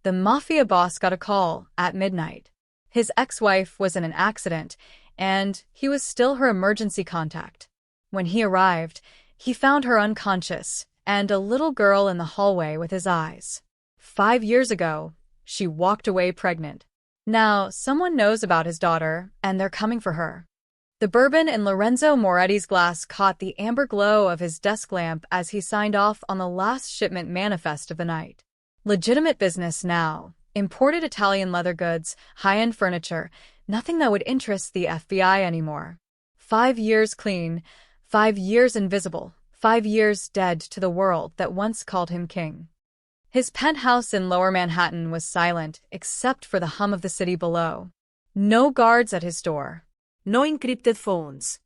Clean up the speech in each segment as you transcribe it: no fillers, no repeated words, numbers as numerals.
The Mafia boss got a call at midnight. His ex-wife was in an accident, and he was still her emergency contact. When he arrived, he found her unconscious and a little girl in the hallway with his eyes. 5 years ago, she walked away pregnant. Now, someone knows about his daughter, and they're coming for her. The bourbon in Lorenzo Moretti's glass caught the amber glow of his desk lamp as he signed off on the last shipment manifest of the night. Legitimate business now. Imported Italian leather goods, high-end furniture, nothing that would interest the FBI anymore. 5 years clean, 5 years invisible, 5 years dead to the world that once called him king. His penthouse in Lower Manhattan was silent except for the hum of the city below. No guards at his door. No encrypted phones.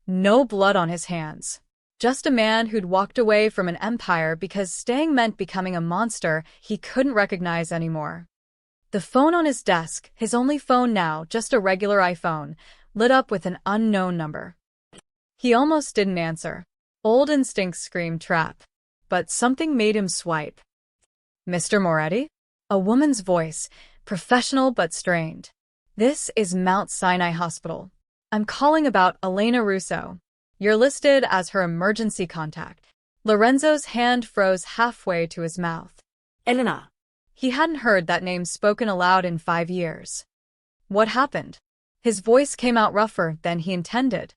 No blood on his hands. Just a man who'd walked away from an empire because staying meant becoming a monster he couldn't recognize anymore. The phone on his desk, his only phone now, just a regular iPhone, lit up with an unknown number. He almost didn't answer. Old instincts screamed trap. But something made him swipe. Mr. Moretti? A woman's voice, professional but strained. This is Mount Sinai Hospital. I'm calling about Elena Russo. You're listed as her emergency contact. Lorenzo's hand froze halfway to his mouth. Elena. He hadn't heard that name spoken aloud in 5 years. What happened? His voice came out rougher than he intended.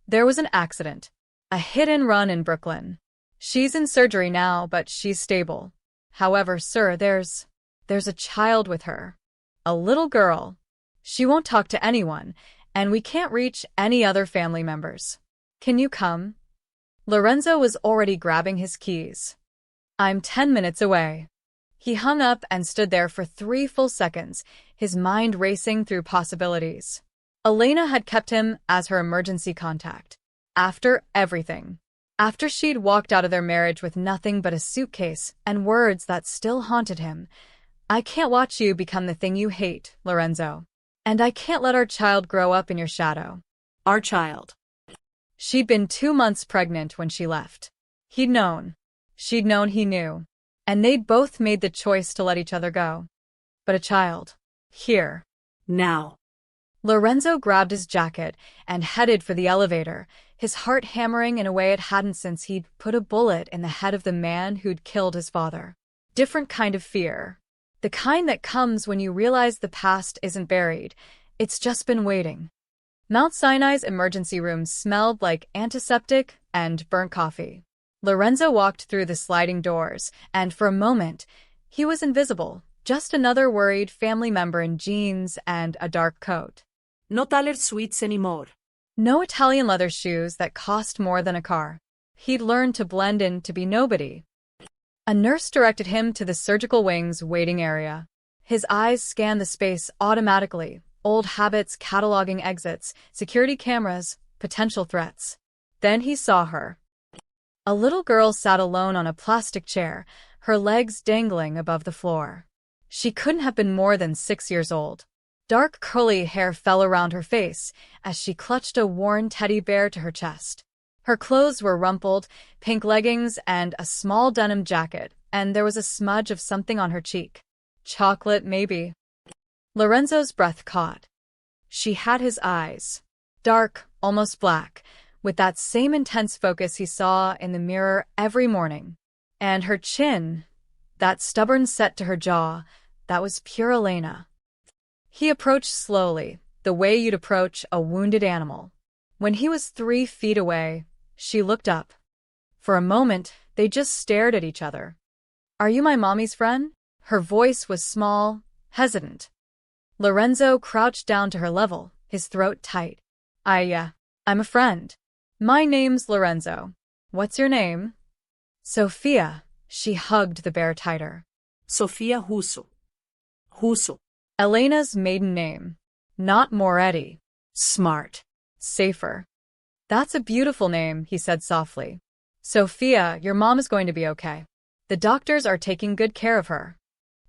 There was an accident. A hit-and-run in Brooklyn. She's in surgery now, but she's stable. However, sir, there's a child with her. A little girl. She won't talk to anyone, and we can't reach any other family members. Can you come? Lorenzo was already grabbing his keys. I'm 10 minutes away. He hung up and stood there for 3 full seconds, his mind racing through possibilities. Elena had kept him as her emergency contact. After everything. After she'd walked out of their marriage with nothing but a suitcase and words that still haunted him. I can't watch you become the thing you hate, Lorenzo. And I can't let our child grow up in your shadow. Our child. She'd been 2 months pregnant when she left. He'd known. She'd known he knew. And they'd both made the choice to let each other go. But a child. Here. Now. Lorenzo grabbed his jacket and headed for the elevator, his heart hammering in a way it hadn't since he'd put a bullet in the head of the man who'd killed his father. Different kind of fear. The kind that comes when you realize the past isn't buried, it's just been waiting. Mount Sinai's emergency room smelled like antiseptic and burnt coffee. Lorenzo walked through the sliding doors, and for a moment, he was invisible, just another worried family member in jeans and a dark coat. No taller suites anymore. No Italian leather shoes that cost more than a car. He'd learned to blend in to be nobody. A nurse directed him to the surgical wing's waiting area. His eyes scanned the space automatically, old habits cataloging exits, security cameras, potential threats. Then he saw her. A little girl sat alone on a plastic chair, her legs dangling above the floor. She couldn't have been more than 6 years old. Dark curly hair fell around her face as she clutched a worn teddy bear to her chest. Her clothes were rumpled, pink leggings and a small denim jacket, and there was a smudge of something on her cheek. Chocolate, maybe. Lorenzo's breath caught. She had his eyes. Dark, almost black, with that same intense focus he saw in the mirror every morning. And her chin, that stubborn set to her jaw, that was pure Elena. He approached slowly, the way you'd approach a wounded animal. When he was 3 feet away, she looked up. For a moment, they just stared at each other. Are you my mommy's friend? Her voice was small, hesitant. Lorenzo crouched down to her level, his throat tight. I'm a friend. My name's Lorenzo. What's your name? Sophia. She hugged the bear tighter. Sofia Russo. Russo. Elena's maiden name. Not Moretti. Smart. Safer. That's a beautiful name, he said softly. Sophia, your mom is going to be okay. The doctors are taking good care of her.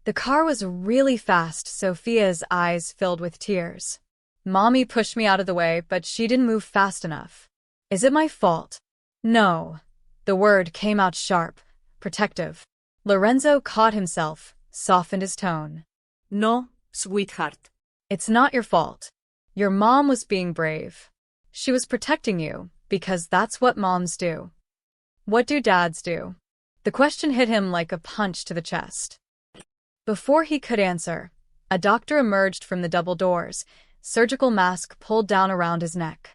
The car was really fast, Sophia's eyes filled with tears. Mommy pushed me out of the way, but she didn't move fast enough. Is it my fault? No. The word came out sharp, protective. Lorenzo caught himself, softened his tone. No, sweetheart. It's not your fault. Your mom was being brave. She was protecting you, because that's what moms do. What do dads do? The question hit him like a punch to the chest. Before he could answer, a doctor emerged from the double doors, surgical mask pulled down around his neck.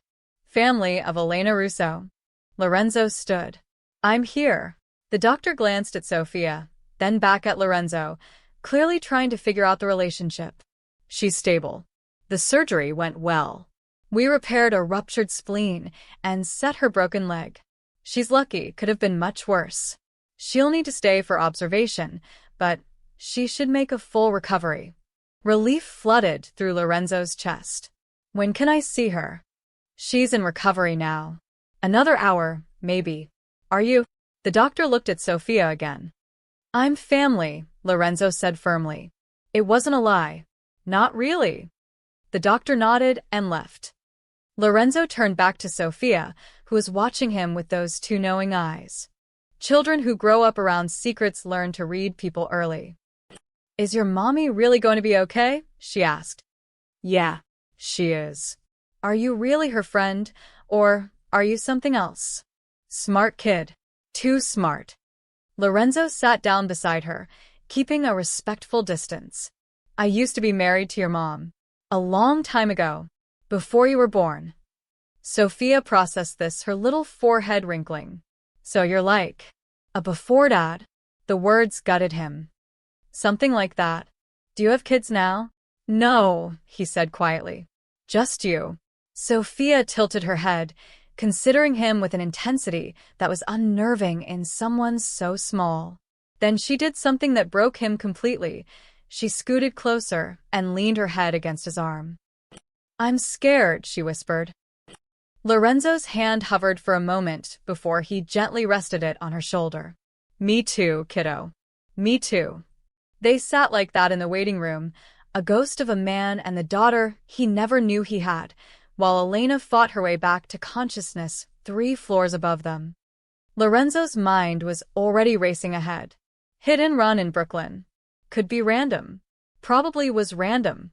Family of Elena Russo. Lorenzo stood. I'm here. The doctor glanced at Sofia, then back at Lorenzo, clearly trying to figure out the relationship. She's stable. The surgery went well. We repaired a ruptured spleen and set her broken leg. She's lucky, could have been much worse. She'll need to stay for observation, but she should make a full recovery. Relief flooded through Lorenzo's chest. When can I see her? She's in recovery now. Another hour, maybe. Are you? The doctor looked at Sofia again. I'm family, Lorenzo said firmly. It wasn't a lie. Not really. The doctor nodded and left. Lorenzo turned back to Sofia, who was watching him with those two knowing eyes. Children who grow up around secrets learn to read people early. Is your mommy really going to be okay? She asked. Yeah, she is. Are you really her friend, or are you something else? Smart kid. Too smart. Lorenzo sat down beside her, keeping a respectful distance. I used to be married to your mom. A long time ago. Before you were born. Sofia processed this, her little forehead wrinkling. So you're like a before dad? The words gutted him. Something like that. Do you have kids now? No, he said quietly. Just you. Sofia tilted her head, considering him with an intensity that was unnerving in someone so small. Then she did something that broke him completely. She scooted closer and leaned her head against his arm. I'm scared, she whispered. Lorenzo's hand hovered for a moment before he gently rested it on her shoulder. Me too, kiddo. Me too. They sat like that in the waiting room, a ghost of a man and the daughter he never knew he had, while Elena fought her way back to consciousness 3 floors above them. Lorenzo's mind was already racing ahead. Hit and run in Brooklyn. Could be random. Probably was random.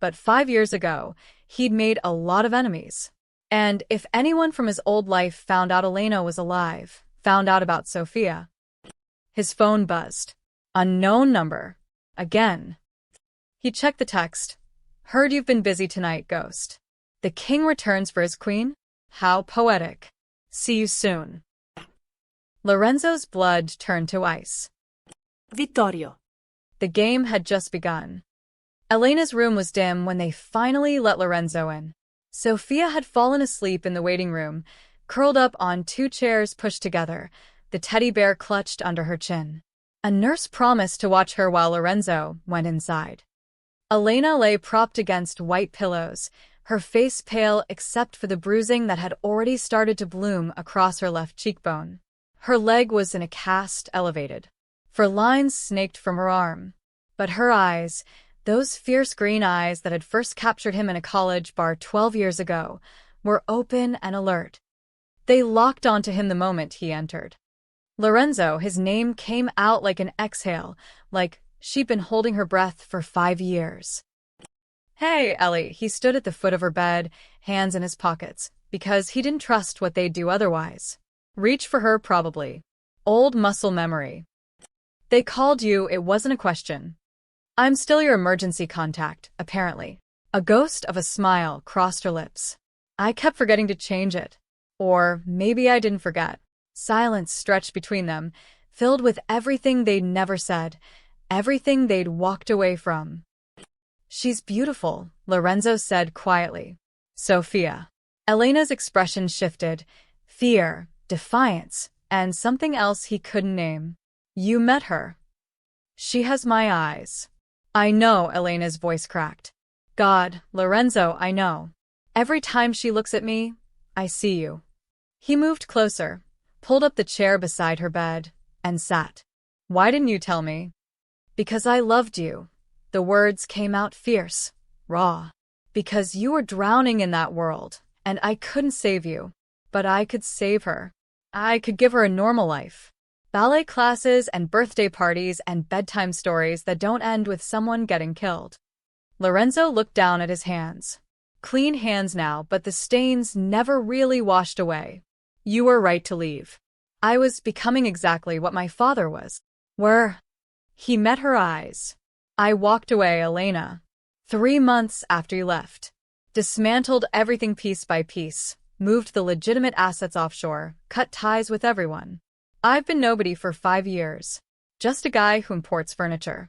But 5 years ago, he'd made a lot of enemies. And if anyone from his old life found out Elena was alive, found out about Sofia. His phone buzzed. Unknown number. Again. He checked the text. Heard you've been busy tonight, ghost. The king returns for his queen? How poetic. See you soon. Lorenzo's blood turned to ice. Vittorio. The game had just begun. Elena's room was dim when they finally let Lorenzo in. Sofia had fallen asleep in the waiting room, curled up on 2 chairs pushed together, the teddy bear clutched under her chin. A nurse promised to watch her while Lorenzo went inside. Elena lay propped against white pillows, her face pale except for the bruising that had already started to bloom across her left cheekbone. Her leg was in a cast, elevated, for lines snaked from her arm. But her eyes, those fierce green eyes that had first captured him in a college bar 12 years ago, were open and alert. They locked onto him the moment he entered. Lorenzo, his name came out like an exhale, like she'd been holding her breath for 5 years. Hey, Ellie, he stood at the foot of her bed, hands in his pockets, because he didn't trust what they'd do otherwise. Reach for her, probably. Old muscle memory. They called you, it wasn't a question. I'm still your emergency contact, apparently. A ghost of a smile crossed her lips. I kept forgetting to change it. Or maybe I didn't forget. Silence stretched between them, filled with everything they'd never said, everything they'd walked away from. She's beautiful, Lorenzo said quietly. Sofia. Elena's expression shifted. Fear, defiance, and something else he couldn't name. You met her. She has my eyes. I know, Elena's voice cracked. God, Lorenzo, I know. Every time she looks at me, I see you. He moved closer, pulled up the chair beside her bed, and sat. Why didn't you tell me? Because I loved you. The words came out fierce, raw. Because you were drowning in that world, and I couldn't save you. But I could save her. I could give her a normal life. Ballet classes and birthday parties and bedtime stories that don't end with someone getting killed. Lorenzo looked down at his hands. Clean hands now, but the stains never really washed away. You were right to leave. I was becoming exactly what my father was. He met her eyes. I walked away, Elena. 3 months after you left. Dismantled everything piece by piece, moved the legitimate assets offshore, cut ties with everyone. I've been nobody for 5 years. Just a guy who imports furniture.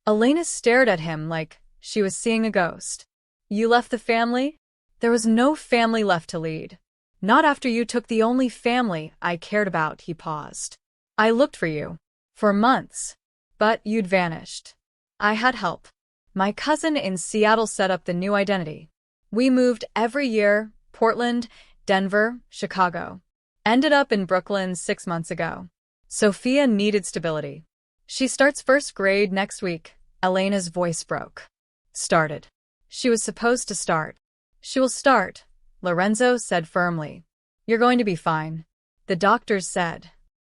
Elena stared at him like she was seeing a ghost. You left the family? There was no family left to lead. Not after you took the only family I cared about, he paused. I looked for you. For months. But you'd vanished. I had help. My cousin in Seattle set up the new identity. We moved every year, Portland, Denver, Chicago. Ended up in Brooklyn 6 months ago. Sophia needed stability. She starts first grade next week. Elena's voice broke. Started. She was supposed to start. She will start, Lorenzo said firmly. You're going to be fine. The doctors said.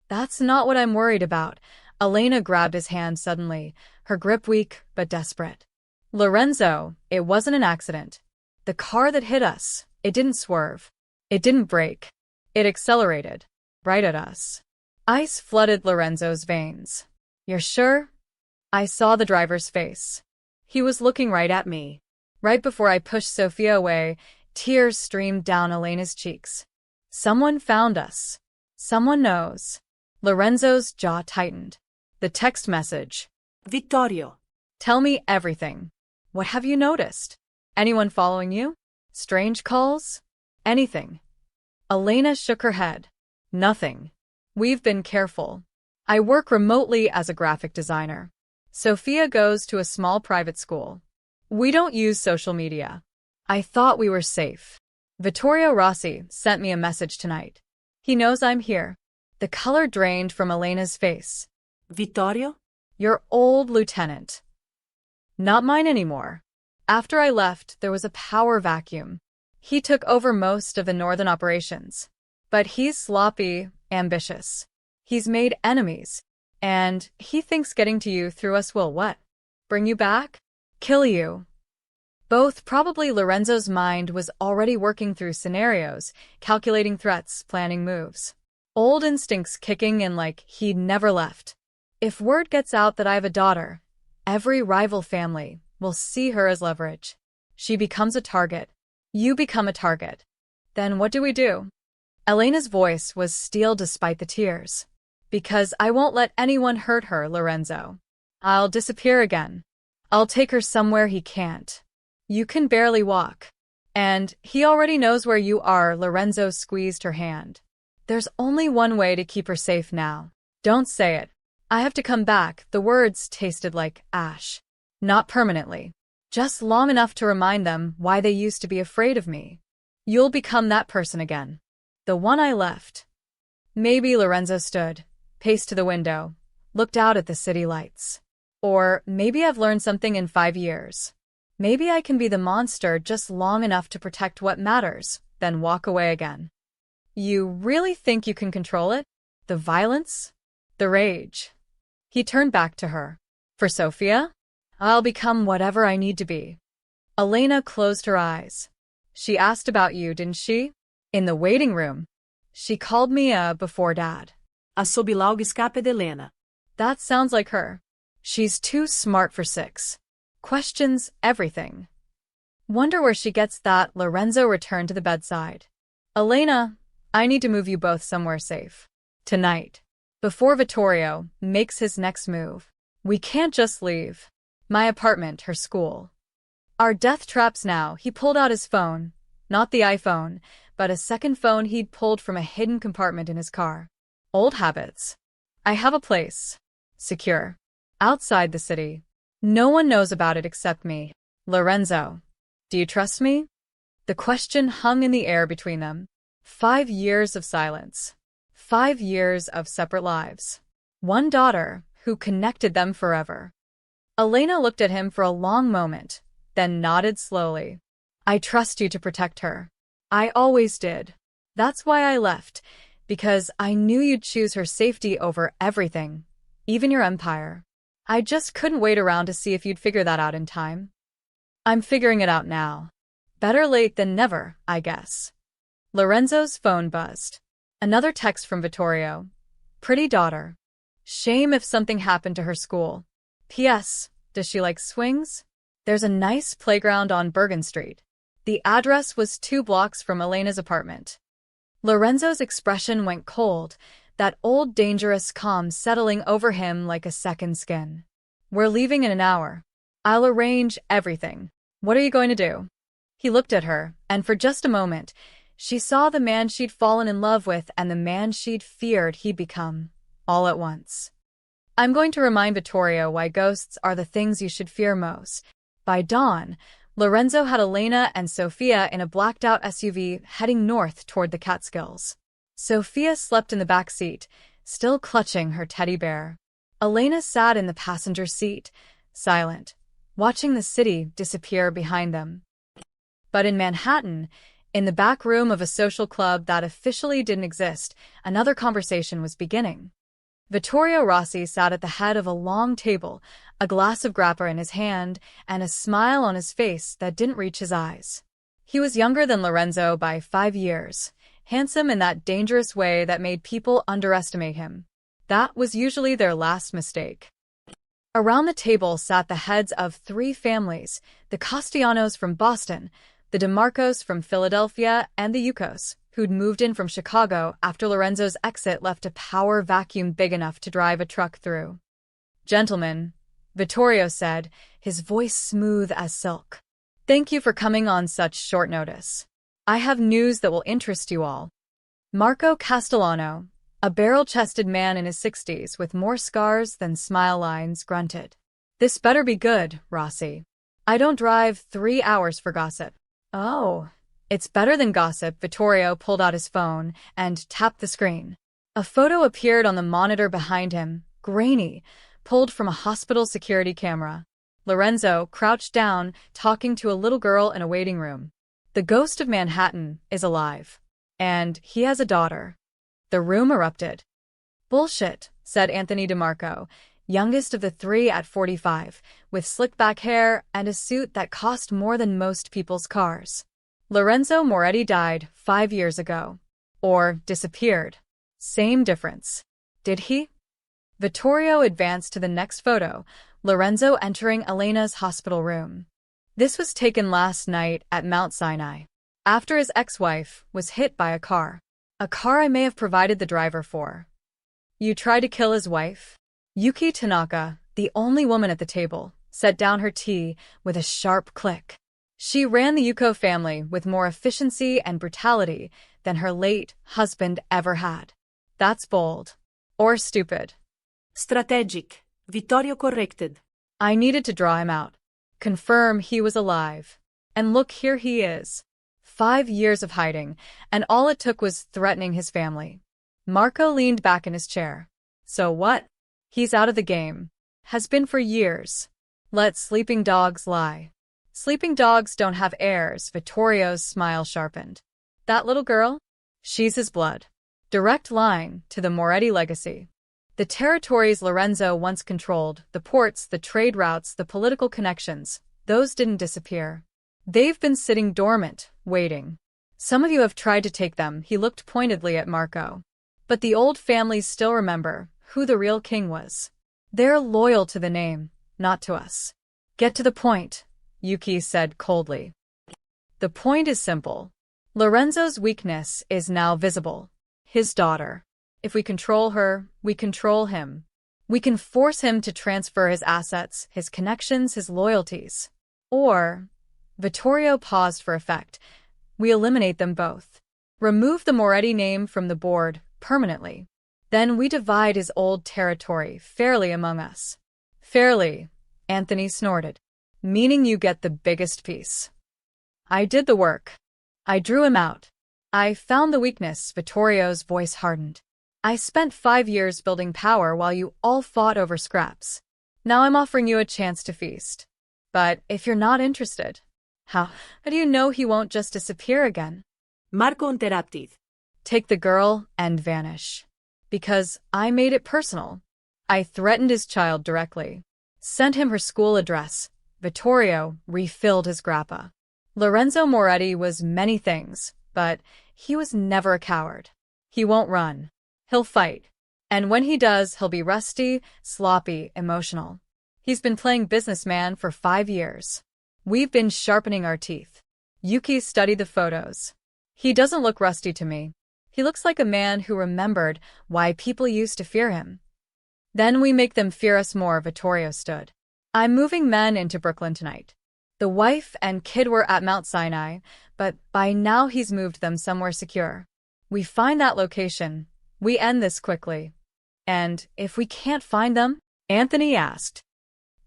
That's not what I'm worried about. Elena grabbed his hand suddenly, her grip weak but desperate. Lorenzo, it wasn't an accident. The car that hit us, it didn't swerve. It didn't brake. It accelerated. Right at us. Ice flooded Lorenzo's veins. You're sure? I saw the driver's face. He was looking right at me. Right before I pushed Sophia away, tears streamed down Elena's cheeks. Someone found us. Someone knows. Lorenzo's jaw tightened. The text message. Vittorio. Tell me everything. What have you noticed? Anyone following you? Strange calls? Anything? Elena shook her head. Nothing. We've been careful. I work remotely as a graphic designer. Sophia goes to a small private school. We don't use social media. I thought we were safe. Vittorio Rossi sent me a message tonight. He knows I'm here. The color drained from Elena's face. Vittorio? Your old lieutenant. Not mine anymore. After I left, there was a power vacuum. He took over most of the northern operations. But he's sloppy, ambitious. He's made enemies. And he thinks getting to you through us will what? Bring you back? Kill you. Both probably. Lorenzo's mind was already working through scenarios, calculating threats, planning moves. Old instincts kicking in like he'd never left. If word gets out that I have a daughter, every rival family will see her as leverage. She becomes a target. You become a target. Then what do we do? Elena's voice was steel despite the tears. Because I won't let anyone hurt her, Lorenzo. I'll disappear again. I'll take her somewhere he can't. You can barely walk. And he already knows where you are. Lorenzo squeezed her hand. There's only one way to keep her safe now. Don't say it. I have to come back. The words tasted like ash. Not permanently. Just long enough to remind them why they used to be afraid of me. You'll become that person again. The one I left. Maybe. Lorenzo stood, paced to the window, looked out at the city lights. Or maybe I've learned something in 5 years. Maybe I can be the monster just long enough to protect what matters, then walk away again. You really think you can control it? The violence? The rage? He turned back to her. For Sophia? I'll become whatever I need to be. Elena closed her eyes. She asked about you, didn't she? In the waiting room. She called me before Dad. Sob l'algo escape de Helena. That sounds like her. She's too smart for 6. Questions everything. Wonder where she gets that. Lorenzo returned to the bedside. Elena, I need to move you both somewhere safe. Tonight. Before Vittorio makes his next move. We can't just leave. My apartment, her school. Our death traps now. He pulled out his phone. Not the iPhone, but a second phone he'd pulled from a hidden compartment in his car. Old habits. I have a place. Secure. Outside the city. No one knows about it except me. Lorenzo. Do you trust me? The question hung in the air between them. 5 years of silence. 5 years of separate lives. One daughter who connected them forever. Elena looked at him for a long moment, then nodded slowly. I trust you to protect her. I always did. That's why I left. Because I knew you'd choose her safety over everything, even your empire. I just couldn't wait around to see if you'd figure that out in time. I'm figuring it out now. Better late than never, I guess. Lorenzo's phone buzzed. Another text from Vittorio. Pretty daughter. Shame if something happened to her school. P.S. Does she like swings? There's a nice playground on Bergen Street. The address was 2 blocks from Elena's apartment. Lorenzo's expression went cold, that old dangerous calm settling over him like a second skin. We're leaving in an hour. I'll arrange everything. What are you going to do? He looked at her, and for just a moment, she saw the man she'd fallen in love with and the man she'd feared he'd become, all at once. I'm going to remind Vittorio why ghosts are the things you should fear most. By dawn, Lorenzo had Elena and Sophia in a blacked-out SUV heading north toward the Catskills. Sophia slept in the back seat, still clutching her teddy bear. Elena sat in the passenger seat, silent, watching the city disappear behind them. But in Manhattan, in the back room of a social club that officially didn't exist, another conversation was beginning. Vittorio Rossi sat at the head of a long table, a glass of grappa in his hand, and a smile on his face that didn't reach his eyes. He was younger than Lorenzo by 5 years, handsome in that dangerous way that made people underestimate him. That was usually their last mistake. Around the table sat the heads of 3 families, the Castellanos from Boston, the DeMarcos from Philadelphia, and the Yukos, who'd moved in from Chicago after Lorenzo's exit left a power vacuum big enough to drive a truck through. Gentlemen, Vittorio said, his voice smooth as silk. Thank you for coming on such short notice. I have news that will interest you all. Marco Castellano, a barrel-chested man in his 60s with more scars than smile lines, grunted. This better be good, Rossi. I don't drive 3 hours for gossip. Oh. It's better than gossip. Vittorio pulled out his phone and tapped the screen. A photo appeared on the monitor behind him, grainy, pulled from a hospital security camera. Lorenzo crouched down, talking to a little girl in a waiting room. The ghost of Manhattan is alive. And he has a daughter. The room erupted. Bullshit, said Anthony DeMarco, youngest of the 3 at 45, with slick back hair and a suit that cost more than most people's cars. Lorenzo Moretti died 5 years ago. Or disappeared. Same difference. Did he? Vittorio advanced to the next photo, Lorenzo entering Elena's hospital room. This was taken last night at Mount Sinai, after his ex-wife was hit by a car. A car I may have provided the driver for. You tried to kill his wife? Yuki Tanaka, the only woman at the table, set down her tea with a sharp click. She ran the Yuko family with more efficiency and brutality than her late husband ever had. That's bold. Or stupid. Strategic. Vittorio corrected. I needed to draw him out. Confirm he was alive. And look, here he is. 5 years of hiding, and all it took was threatening his family. Marco leaned back in his chair. So what? He's out of the game. Has been for years. Let sleeping dogs lie. Sleeping dogs don't have heirs. Vittorio's smile sharpened. That little girl? She's his blood. Direct line to the Moretti legacy. The territories Lorenzo once controlled, the ports, the trade routes, the political connections, those didn't disappear. They've been sitting dormant, waiting. Some of you have tried to take them. He looked pointedly at Marco. But the old families still remember who the real king was. They're loyal to the name, not to us. Get to the point, Yuki said coldly. The point is simple. Lorenzo's weakness is now visible. His daughter. If we control her, we control him. We can force him to transfer his assets, his connections, his loyalties. Or, Vittorio paused for effect, we eliminate them both. Remove the Moretti name from the board, permanently. Then we divide his old territory fairly among us. Fairly, Anthony snorted. Meaning you get the biggest piece. I did the work. I drew him out. I found the weakness. Vittorio's voice hardened. I spent 5 years building power while you all fought over scraps. Now I'm offering you a chance to feast. But if you're not interested, how do you know he won't just disappear again? Marco interrupted. take the girl, and vanish. Because I made it personal. I threatened his child directly. Sent him her school address. Vittorio refilled his grappa. Lorenzo Moretti was many things, but he was never a coward. He won't run. He'll fight. And when he does, he'll be rusty, sloppy, emotional. He's been playing businessman for 5 years. We've been sharpening our teeth. Yuki studied the photos. He doesn't look rusty to me. He looks like a man who remembered why people used to fear him. Then we make them fear us more, Vittorio stood. I'm moving men into Brooklyn tonight. The wife and kid were at Mount Sinai, but by now he's moved them somewhere secure. We find that location. We end this quickly. And if we can't find them, Anthony asked,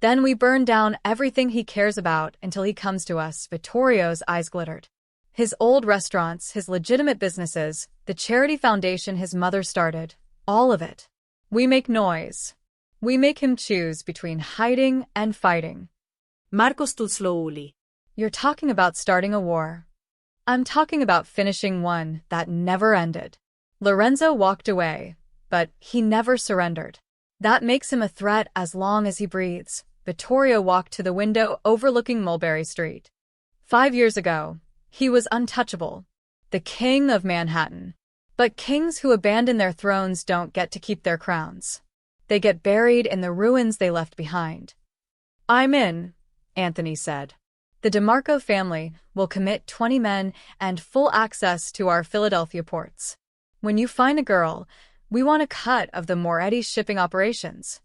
then we burn down everything he cares about until he comes to us. Vittorio's eyes glittered. His old restaurants, his legitimate businesses, the charity foundation his mother started, all of it. We make noise. We make him choose between hiding and fighting. Marco stood slowly. You're talking about starting a war. I'm talking about finishing one that never ended. Lorenzo walked away, but he never surrendered. That makes him a threat as long as he breathes. Vittorio walked to the window overlooking Mulberry Street. 5 years ago, he was untouchable, the king of Manhattan. But kings who abandon their thrones don't get to keep their crowns. They get buried in the ruins they left behind. I'm in, Anthony said. The DeMarco family will commit 20 men and full access to our Philadelphia ports. When you find a girl, we want a cut of the Moretti shipping operations.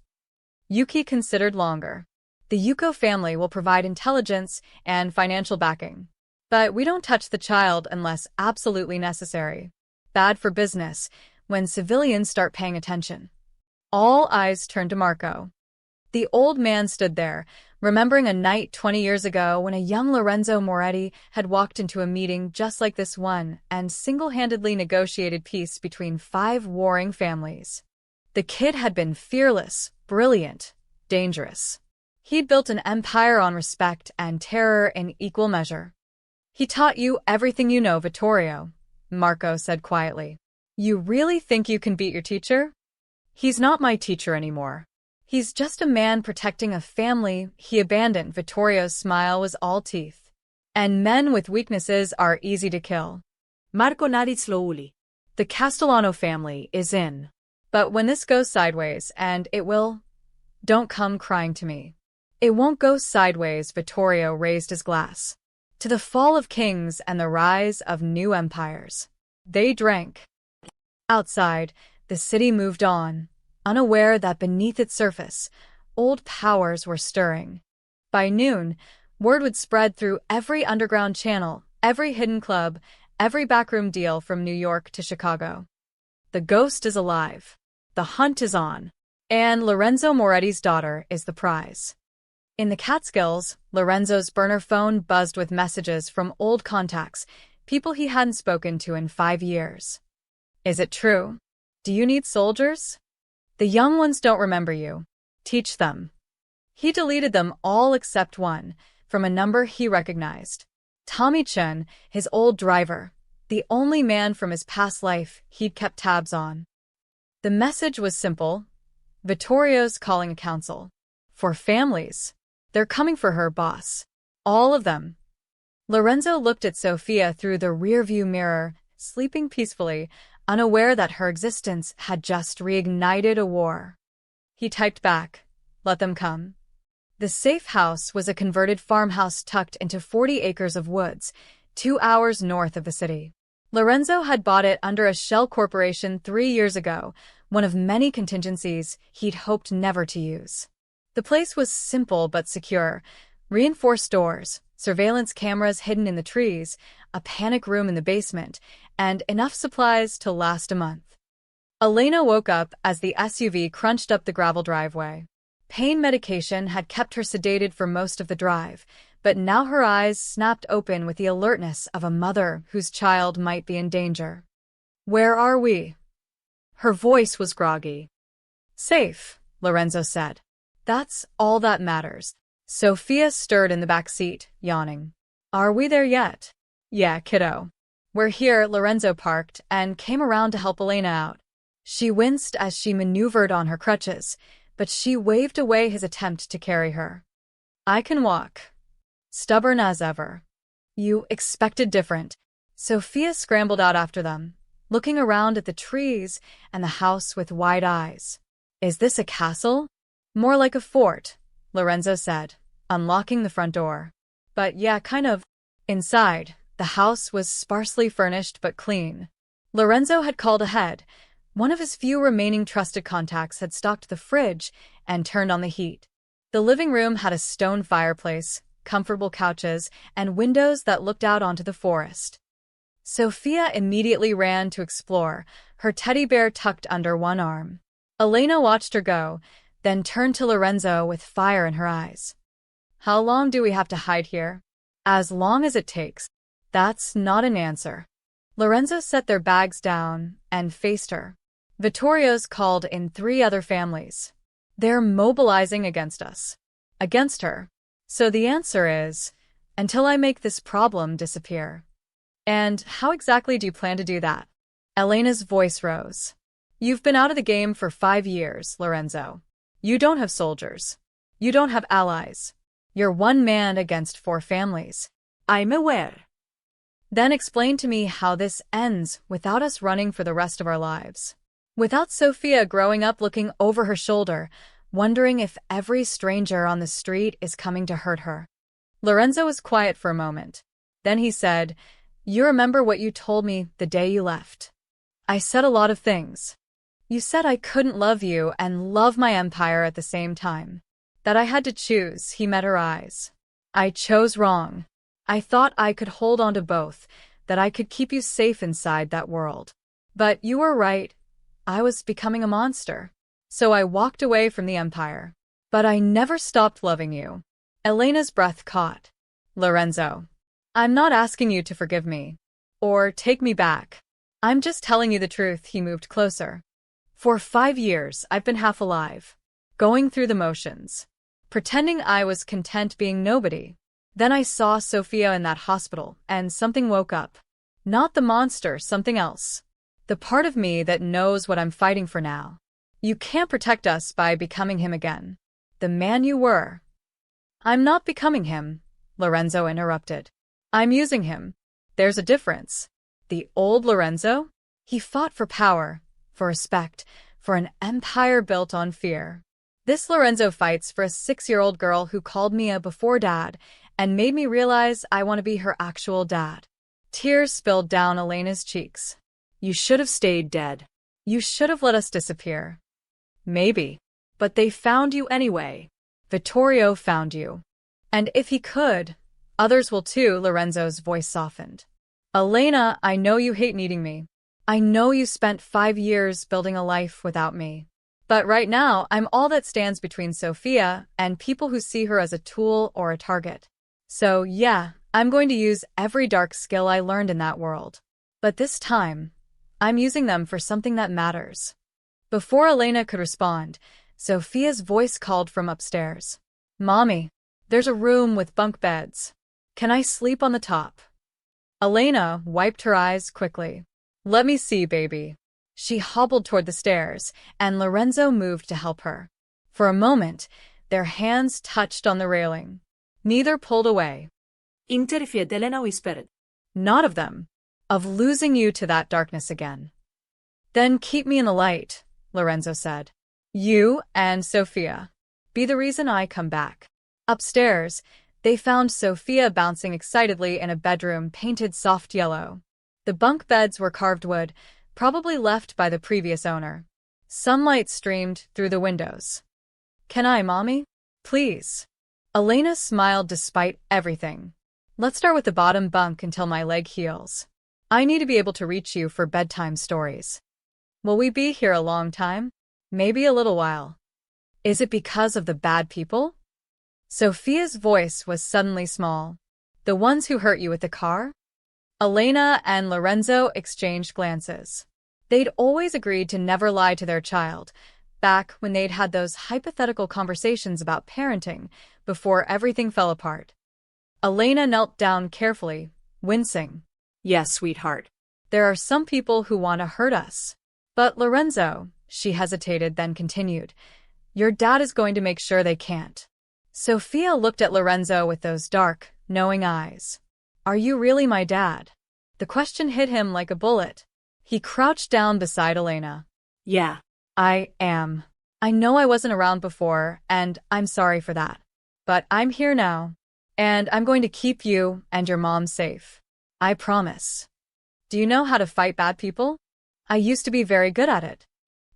Yuki considered longer. The Yuko family will provide intelligence and financial backing. But we don't touch the child unless absolutely necessary. Bad for business when civilians start paying attention. All eyes turned to Marco. The old man stood there, remembering a night 20 years ago when a young Lorenzo Moretti had walked into a meeting just like this one and single-handedly negotiated peace between 5 warring families. The kid had been fearless, brilliant, dangerous. He'd built an empire on respect and terror in equal measure. He taught you everything you know, Vittorio, Marco said quietly. You really think you can beat your teacher? He's not my teacher anymore. He's just a man protecting a family he abandoned. Vittorio's smile was all teeth. And men with weaknesses are easy to kill. Marco nodded slowly. The Castellano family is in. But when this goes sideways, and it will, don't come crying to me. It won't go sideways. Vittorio raised his glass. To the fall of kings and the rise of new empires. They drank. Outside, the city moved on, unaware that beneath its surface, old powers were stirring. By noon, word would spread through every underground channel, every hidden club, every backroom deal from New York to Chicago. The ghost is alive. The hunt is on. And Lorenzo Moretti's daughter is the prize. In the Catskills, Lorenzo's burner phone buzzed with messages from old contacts, people he hadn't spoken to in 5 years. Is it true? Do you need soldiers? The young ones don't remember you. Teach them. He deleted them all except one, from a number he recognized. Tommy Chun, his old driver, the only man from his past life he'd kept tabs on. The message was simple. Vittorio's calling a council. For families. They're coming for her, boss. All of them. Lorenzo looked at Sophia through the rearview mirror, sleeping peacefully, unaware that her existence had just reignited a war. He typed back, let them come. The safe house was a converted farmhouse tucked into 40 acres of woods, 2 hours north of the city. Lorenzo had bought it under a shell corporation 3 years ago, one of many contingencies he'd hoped never to use. The place was simple but secure. Reinforced doors, surveillance cameras hidden in the trees, a panic room in the basement, and enough supplies to last a month. Elena woke up as the SUV crunched up the gravel driveway. Pain medication had kept her sedated for most of the drive, but now her eyes snapped open with the alertness of a mother whose child might be in danger. Where are we? Her voice was groggy. Safe, Lorenzo said. That's all that matters. Sophia stirred in the back seat, yawning. Are we there yet? Yeah, kiddo. We're here, Lorenzo parked and came around to help Elena out. She winced as she maneuvered on her crutches, but she waved away his attempt to carry her. I can walk. Stubborn as ever. You expected different. Sophia scrambled out after them, looking around at the trees and the house with wide eyes. Is this a castle? More like a fort, Lorenzo said, unlocking the front door. But yeah, kind of. Inside, the house was sparsely furnished but clean. Lorenzo had called ahead. One of his few remaining trusted contacts had stocked the fridge and turned on the heat. The living room had a stone fireplace, comfortable couches, and windows that looked out onto the forest. Sophia immediately ran to explore, her teddy bear tucked under one arm. Elena watched her go, then turned to Lorenzo with fire in her eyes. How long do we have to hide here? As long as it takes. That's not an answer. Lorenzo set their bags down and faced her. Vittorio's called in 3 other families. They're mobilizing against us. Against her. So the answer is, until I make this problem disappear. And how exactly do you plan to do that? Elena's voice rose. You've been out of the game for 5 years, Lorenzo. You don't have soldiers. You don't have allies. You're one man against 4 families. I'm aware. Then explain to me how this ends without us running for the rest of our lives. Without Sophia growing up looking over her shoulder, wondering if every stranger on the street is coming to hurt her. Lorenzo was quiet for a moment. Then he said, You remember what you told me the day you left? I said a lot of things. You said I couldn't love you and love my empire at the same time. That I had to choose. He met her eyes. I chose wrong. I thought I could hold on to both, that I could keep you safe inside that world. But you were right. I was becoming a monster. So I walked away from the empire. But I never stopped loving you. Elena's breath caught. Lorenzo, I'm not asking you to forgive me. Or take me back. I'm just telling you the truth. He moved closer. For 5 years, I've been half alive. Going through the motions. Pretending I was content being nobody. Then I saw Sophia in that hospital, and something woke up. Not the monster, something else. The part of me that knows what I'm fighting for now. You can't protect us by becoming him again. The man you were. I'm not becoming him, Lorenzo interrupted. I'm using him. There's a difference. The old Lorenzo? He fought for power, for respect, for an empire built on fear. This Lorenzo fights for a 6-year-old girl who called me a before dad and made me realize I want to be her actual dad. Tears spilled down Elena's cheeks. You should have stayed dead. You should have let us disappear. Maybe. But they found you anyway. Vittorio found you. And if he could, others will too, Lorenzo's voice softened. Elena, I know you hate needing me. I know you spent 5 years building a life without me. But right now, I'm all that stands between Sophia and people who see her as a tool or a target. So yeah, I'm going to use every dark skill I learned in that world. But this time, I'm using them for something that matters. Before Elena could respond, Sophia's voice called from upstairs. Mommy, there's a room with bunk beds. Can I sleep on the top? Elena wiped her eyes quickly. Let me see, baby. She hobbled toward the stairs, and Lorenzo moved to help her. For a moment, their hands touched on the railing. Neither pulled away. Interfered, Elena whispered. Not of them. Of losing you to that darkness again. Then keep me in the light, Lorenzo said. You and Sophia. Be the reason I come back. Upstairs, they found Sophia bouncing excitedly in a bedroom painted soft yellow. The bunk beds were carved wood, probably left by the previous owner. Sunlight streamed through the windows. Can I, Mommy? Please. Elena smiled despite everything. Let's start with the bottom bunk until my leg heals. I need to be able to reach you for bedtime stories. Will we be here a long time? Maybe a little while. Is it because of the bad people? Sophia's voice was suddenly small. The ones who hurt you with the car? Elena and Lorenzo exchanged glances. They'd always agreed to never lie to their child, back when they'd had those hypothetical conversations about parenting before everything fell apart. Elena knelt down carefully, wincing. Yes, sweetheart. There are some people who want to hurt us. But Lorenzo, she hesitated, then continued, your dad is going to make sure they can't. Sophia looked at Lorenzo with those dark, knowing eyes. Are you really my dad? The question hit him like a bullet. He crouched down beside Elena. Yeah. I am. I know I wasn't around before, and I'm sorry for that. But I'm here now, and I'm going to keep you and your mom safe. I promise. Do you know how to fight bad people? I used to be very good at it.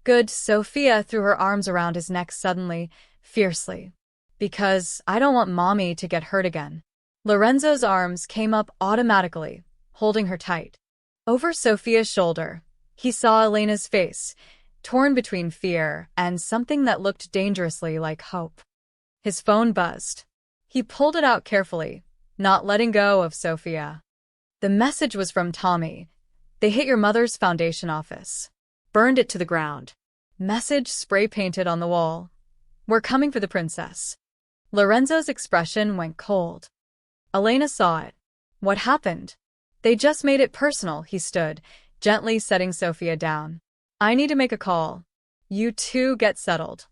Good. Sophia threw her arms around his neck suddenly, fiercely. Because I don't want mommy to get hurt again. Lorenzo's arms came up automatically, holding her tight. Over Sophia's shoulder, he saw Elena's face, torn between fear and something that looked dangerously like hope. His phone buzzed. He pulled it out carefully, not letting go of Sophia. The message was from Tommy. They hit your mother's foundation office. Burned it to the ground. Message spray-painted on the wall. We're coming for the princess. Lorenzo's expression went cold. Elena saw it. What happened? They just made it personal. He stood, gently setting Sophia down. I need to make a call. You two get settled.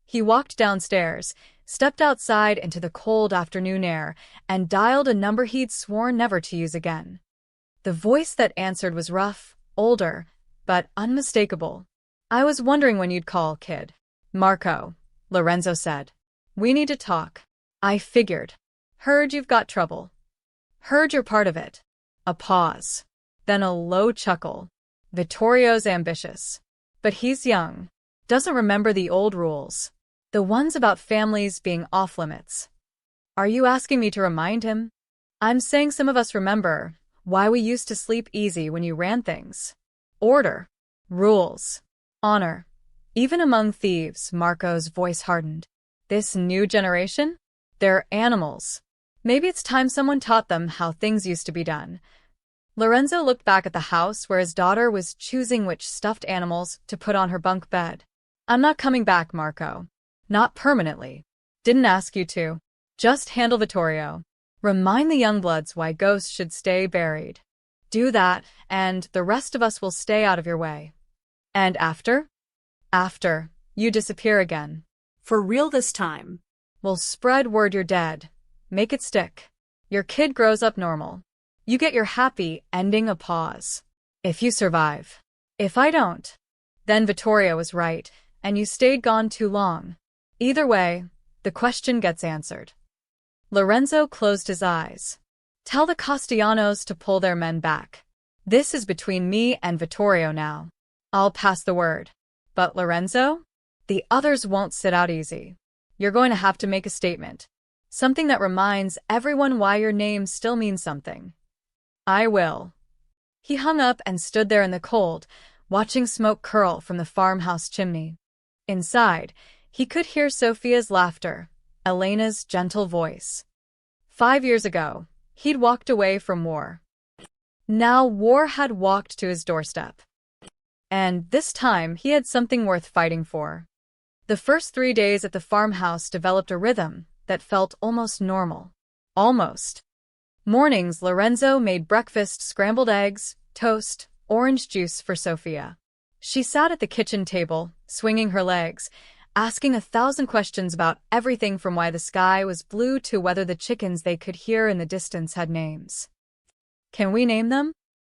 He walked downstairs, stepped outside into the cold afternoon air, and dialed a number he'd sworn never to use again. The voice that answered was rough, older, but unmistakable. I was wondering when you'd call, kid. Marco, Lorenzo said. We need to talk. I figured. Heard you've got trouble. Heard you're part of it. A pause. Then a low chuckle. Vittorio's ambitious. But he's young. Doesn't remember the old rules. The ones about families being off-limits. Are you asking me to remind him? I'm saying some of us remember why we used to sleep easy when you ran things. Order. Rules. Honor. Even among thieves, Marco's voice hardened. This new generation? They're animals. Maybe it's time someone taught them how things used to be done. Lorenzo looked back at the house where his daughter was choosing which stuffed animals to put on her bunk bed. I'm not coming back, Marco. Not permanently. Didn't ask you to. Just handle Vittorio. Remind the youngbloods why ghosts should stay buried. Do that, and the rest of us will stay out of your way. And after? After, you disappear again. For real this time. We'll spread word you're dead. Make it stick. Your kid grows up normal. You get your happy ending. A pause. If you survive. If I don't. Then Vittorio was right, and you stayed gone too long. Either way, the question gets answered. Lorenzo closed his eyes. Tell the Castellanos to pull their men back. This is between me and Vittorio now. I'll pass the word. But Lorenzo? The others won't sit out easy. You're going to have to make a statement. Something that reminds everyone why your name still means something. I will. He hung up and stood there in the cold, watching smoke curl from the farmhouse chimney. Inside, he could hear Sophia's laughter, Elena's gentle voice. 5 years ago, he'd walked away from war. Now war had walked to his doorstep. And this time he had something worth fighting for. The first 3 days at the farmhouse developed a rhythm that felt almost normal. Almost. Mornings, Lorenzo made breakfast: scrambled eggs, toast, orange juice for Sophia. She sat at the kitchen table, swinging her legs, asking 1,000 questions about everything from why the sky was blue to whether the chickens they could hear in the distance had names. Can we name them?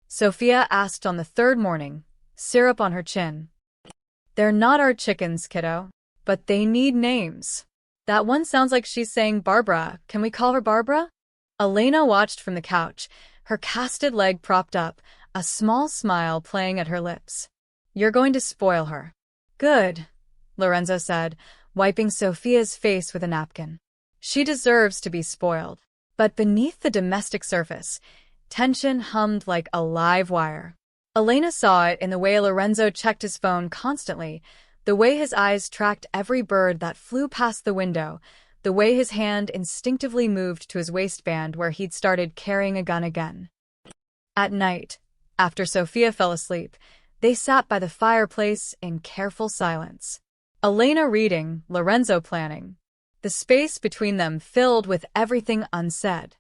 Sophia asked on the third morning, syrup on her chin. They're not our chickens, kiddo. But they need names. That one sounds like she's saying Barbara. Can we call her Barbara? Elena watched from the couch, her casted leg propped up, a small smile playing at her lips. You're going to spoil her. Good, Lorenzo said, wiping Sophia's face with a napkin. She deserves to be spoiled. But beneath the domestic surface, tension hummed like a live wire. Elena saw it in the way Lorenzo checked his phone constantly, the way his eyes tracked every bird that flew past the window, the way his hand instinctively moved to his waistband where he'd started carrying a gun again. At night, after Sophia fell asleep, they sat by the fireplace in careful silence. Elena reading, Lorenzo planning. The space between them filled with everything unsaid.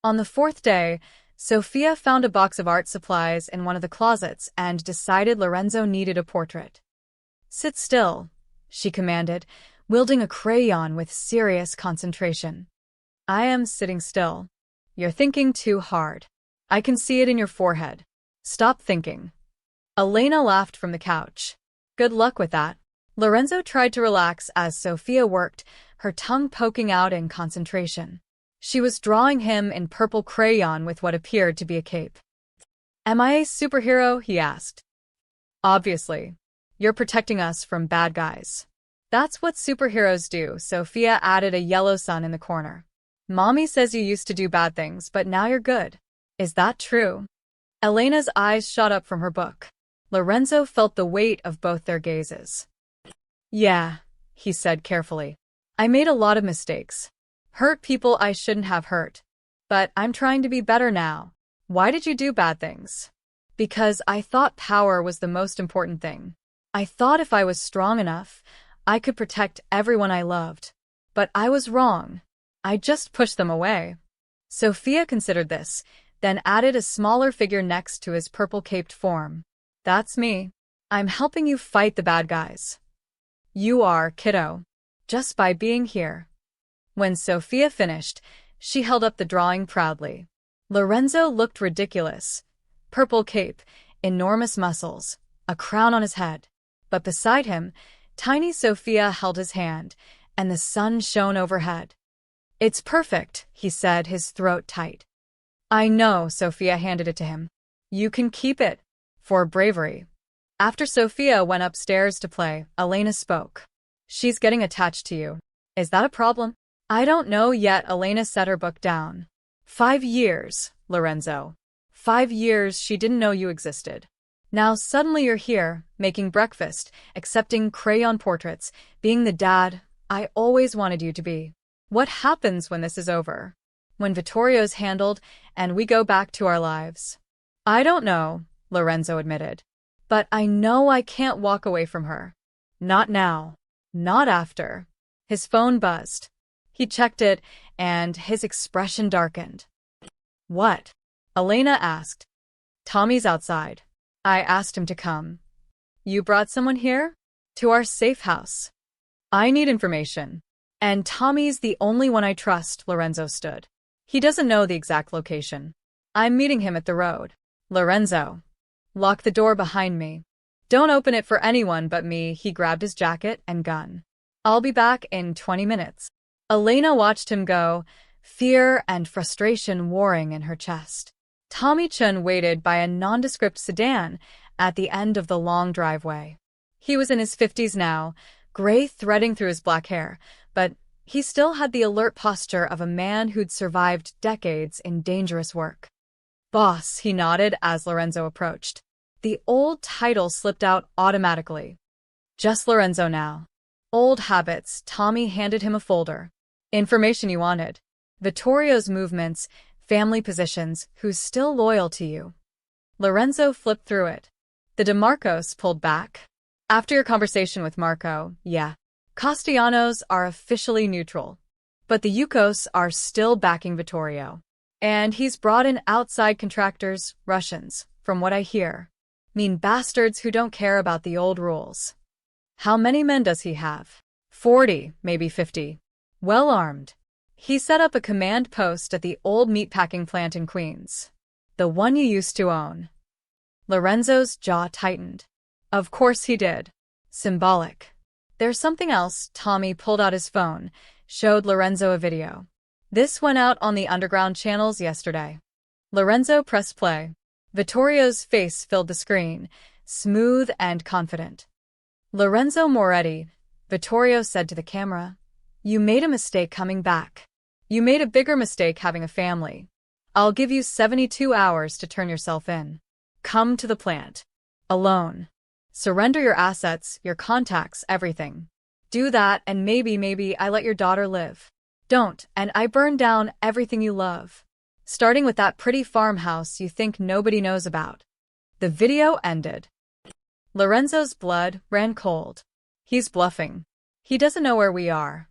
On the fourth day, Sophia found a box of art supplies in one of the closets and decided Lorenzo needed a portrait. "Sit still," she commanded, wielding a crayon with serious concentration. "I am sitting still. You're thinking too hard. I can see it in your forehead. Stop thinking." Elena laughed from the couch. "Good luck with that." Lorenzo tried to relax as Sophia worked, her tongue poking out in concentration. She was drawing him in purple crayon with what appeared to be a cape. "Am I a superhero?" he asked. "Obviously. You're protecting us from bad guys." "That's what superheroes do," Sophia added a yellow sun in the corner. "Mommy says you used to do bad things, but now you're good. Is that true?" Elena's eyes shot up from her book. Lorenzo felt the weight of both their gazes. "Yeah," he said carefully. "I made a lot of mistakes. Hurt people I shouldn't have hurt. But I'm trying to be better now." "Why did you do bad things?" "Because I thought power was the most important thing. I thought if I was strong enough, I could protect everyone I loved. But I was wrong. I just pushed them away." Sophia considered this, then added a smaller figure next to his purple-caped form. "That's me. I'm helping you fight the bad guys." "You are, kiddo. Just by being here." When Sophia finished, she held up the drawing proudly. Lorenzo looked ridiculous. Purple cape, enormous muscles, a crown on his head. But beside him, tiny Sophia held his hand, and the sun shone overhead. "It's perfect," he said, his throat tight. "I know," Sophia handed it to him. "You can keep it. For bravery." After Sophia went upstairs to play, Elena spoke. "She's getting attached to you. Is that a problem?" "I don't know yet." Elena set her book down. 5 years, Lorenzo. 5 years she didn't know you existed. Now suddenly you're here, making breakfast, accepting crayon portraits, being the dad I always wanted you to be. What happens when this is over? When Vittorio's handled and we go back to our lives? "I don't know," Lorenzo admitted. "But I know I can't walk away from her. Not now. Not after." His phone buzzed. He checked it, and his expression darkened. "What?" Elena asked. "Tommy's outside. I asked him to come." "You brought someone here?" "To our safe house. I need information. And Tommy's the only one I trust." Lorenzo stood. "He doesn't know the exact location. I'm meeting him at the road." "Lorenzo. Lock the door behind me. Don't open it for anyone but me." He grabbed his jacket and gun. "I'll be back in 20 minutes. Elena watched him go, fear and frustration warring in her chest. Tommy Chun waited by a nondescript sedan at the end of the long driveway. He was in his 50s now, gray threading through his black hair, but he still had the alert posture of a man who'd survived decades in dangerous work. "Boss," he nodded as Lorenzo approached. The old title slipped out automatically. "Just Lorenzo now." "Old habits." Tommy handed him a folder. "Information you wanted. Vittorio's movements, family positions, who's still loyal to you." Lorenzo flipped through it. "The DeMarcos pulled back. After your conversation with Marco, yeah. Castellanos are officially neutral. But the Yukos are still backing Vittorio. And he's brought in outside contractors, Russians, from what I hear. Mean bastards who don't care about the old rules." "How many men does he have?" 40, maybe 50. Well armed. He set up a command post at the old meatpacking plant in Queens. "The one you used to own." Lorenzo's jaw tightened. "Of course he did." Symbolic. "There's something else." Tommy pulled out his phone, showed Lorenzo a video. "This went out on the underground channels yesterday." Lorenzo pressed play. Vittorio's face filled the screen, smooth and confident. "Lorenzo Moretti," Vittorio said to the camera, "you made a mistake coming back. You made a bigger mistake having a family. I'll give you 72 hours to turn yourself in. Come to the plant. Alone. Surrender your assets, your contacts, everything. Do that and maybe I let your daughter live. Don't, and I burn down everything you love. Starting with that pretty farmhouse you think nobody knows about." The video ended. Lorenzo's blood ran cold. He's bluffing. He doesn't know where we are.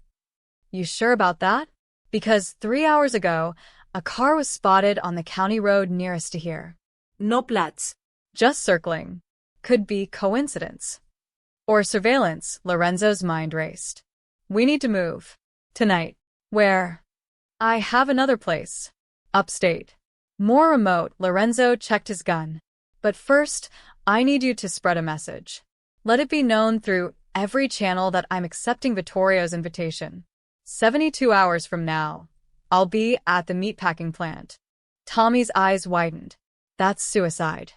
"You sure about that? Because 3 hours ago, A car was spotted on the county road nearest to here. No plats. Just circling. Could be coincidence. Or surveillance, Lorenzo's mind raced. We need to move. Tonight. Where? I have another place. Upstate. More remote, Lorenzo checked his gun. But first, I need you to spread a message. Let it be known through every channel that I'm accepting Vittorio's invitation. 72 hours from now, I'll be at the meatpacking plant. Tommy's eyes widened. That's suicide.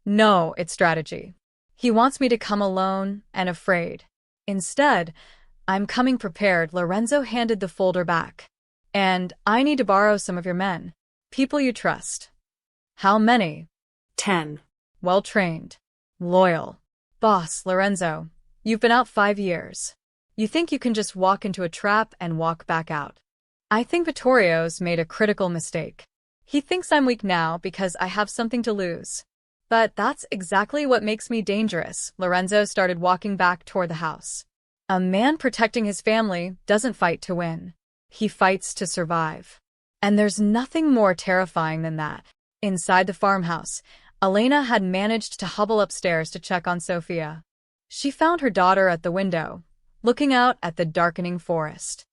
No, it's strategy. He wants me to come alone and afraid. Instead, I'm coming prepared. Lorenzo handed the folder back. And I need to borrow some of your men. People you trust. How many? 10. Well-trained. Loyal. Boss, Lorenzo, you've been out 5 years. You think you can just walk into a trap and walk back out? I think Vittorio's made a critical mistake. He thinks I'm weak now because I have something to lose. But that's exactly what makes me dangerous. Lorenzo started walking back toward the house. A man protecting his family doesn't fight to win. He fights to survive. And there's nothing more terrifying than that. Inside the farmhouse, Elena had managed to hobble upstairs to check on Sophia. She found her daughter at the window, looking out at the darkening forest.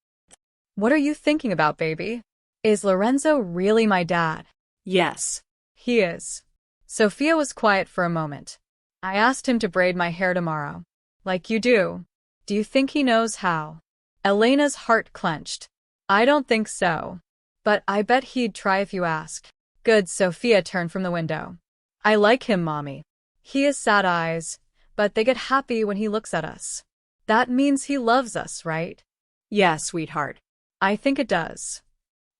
What are you thinking about, baby? Is Lorenzo really my dad? Yes. He is. Sophia was quiet for a moment. I asked him to braid my hair tomorrow. Like you do. Do you think he knows how? Elena's heart clenched. I don't think so. But I bet he'd try if you ask. Good, Sophia turned from the window. I like him, Mommy. He has sad eyes, but they get happy when he looks at us. That means he loves us, right? Yes, sweetheart. I think it does.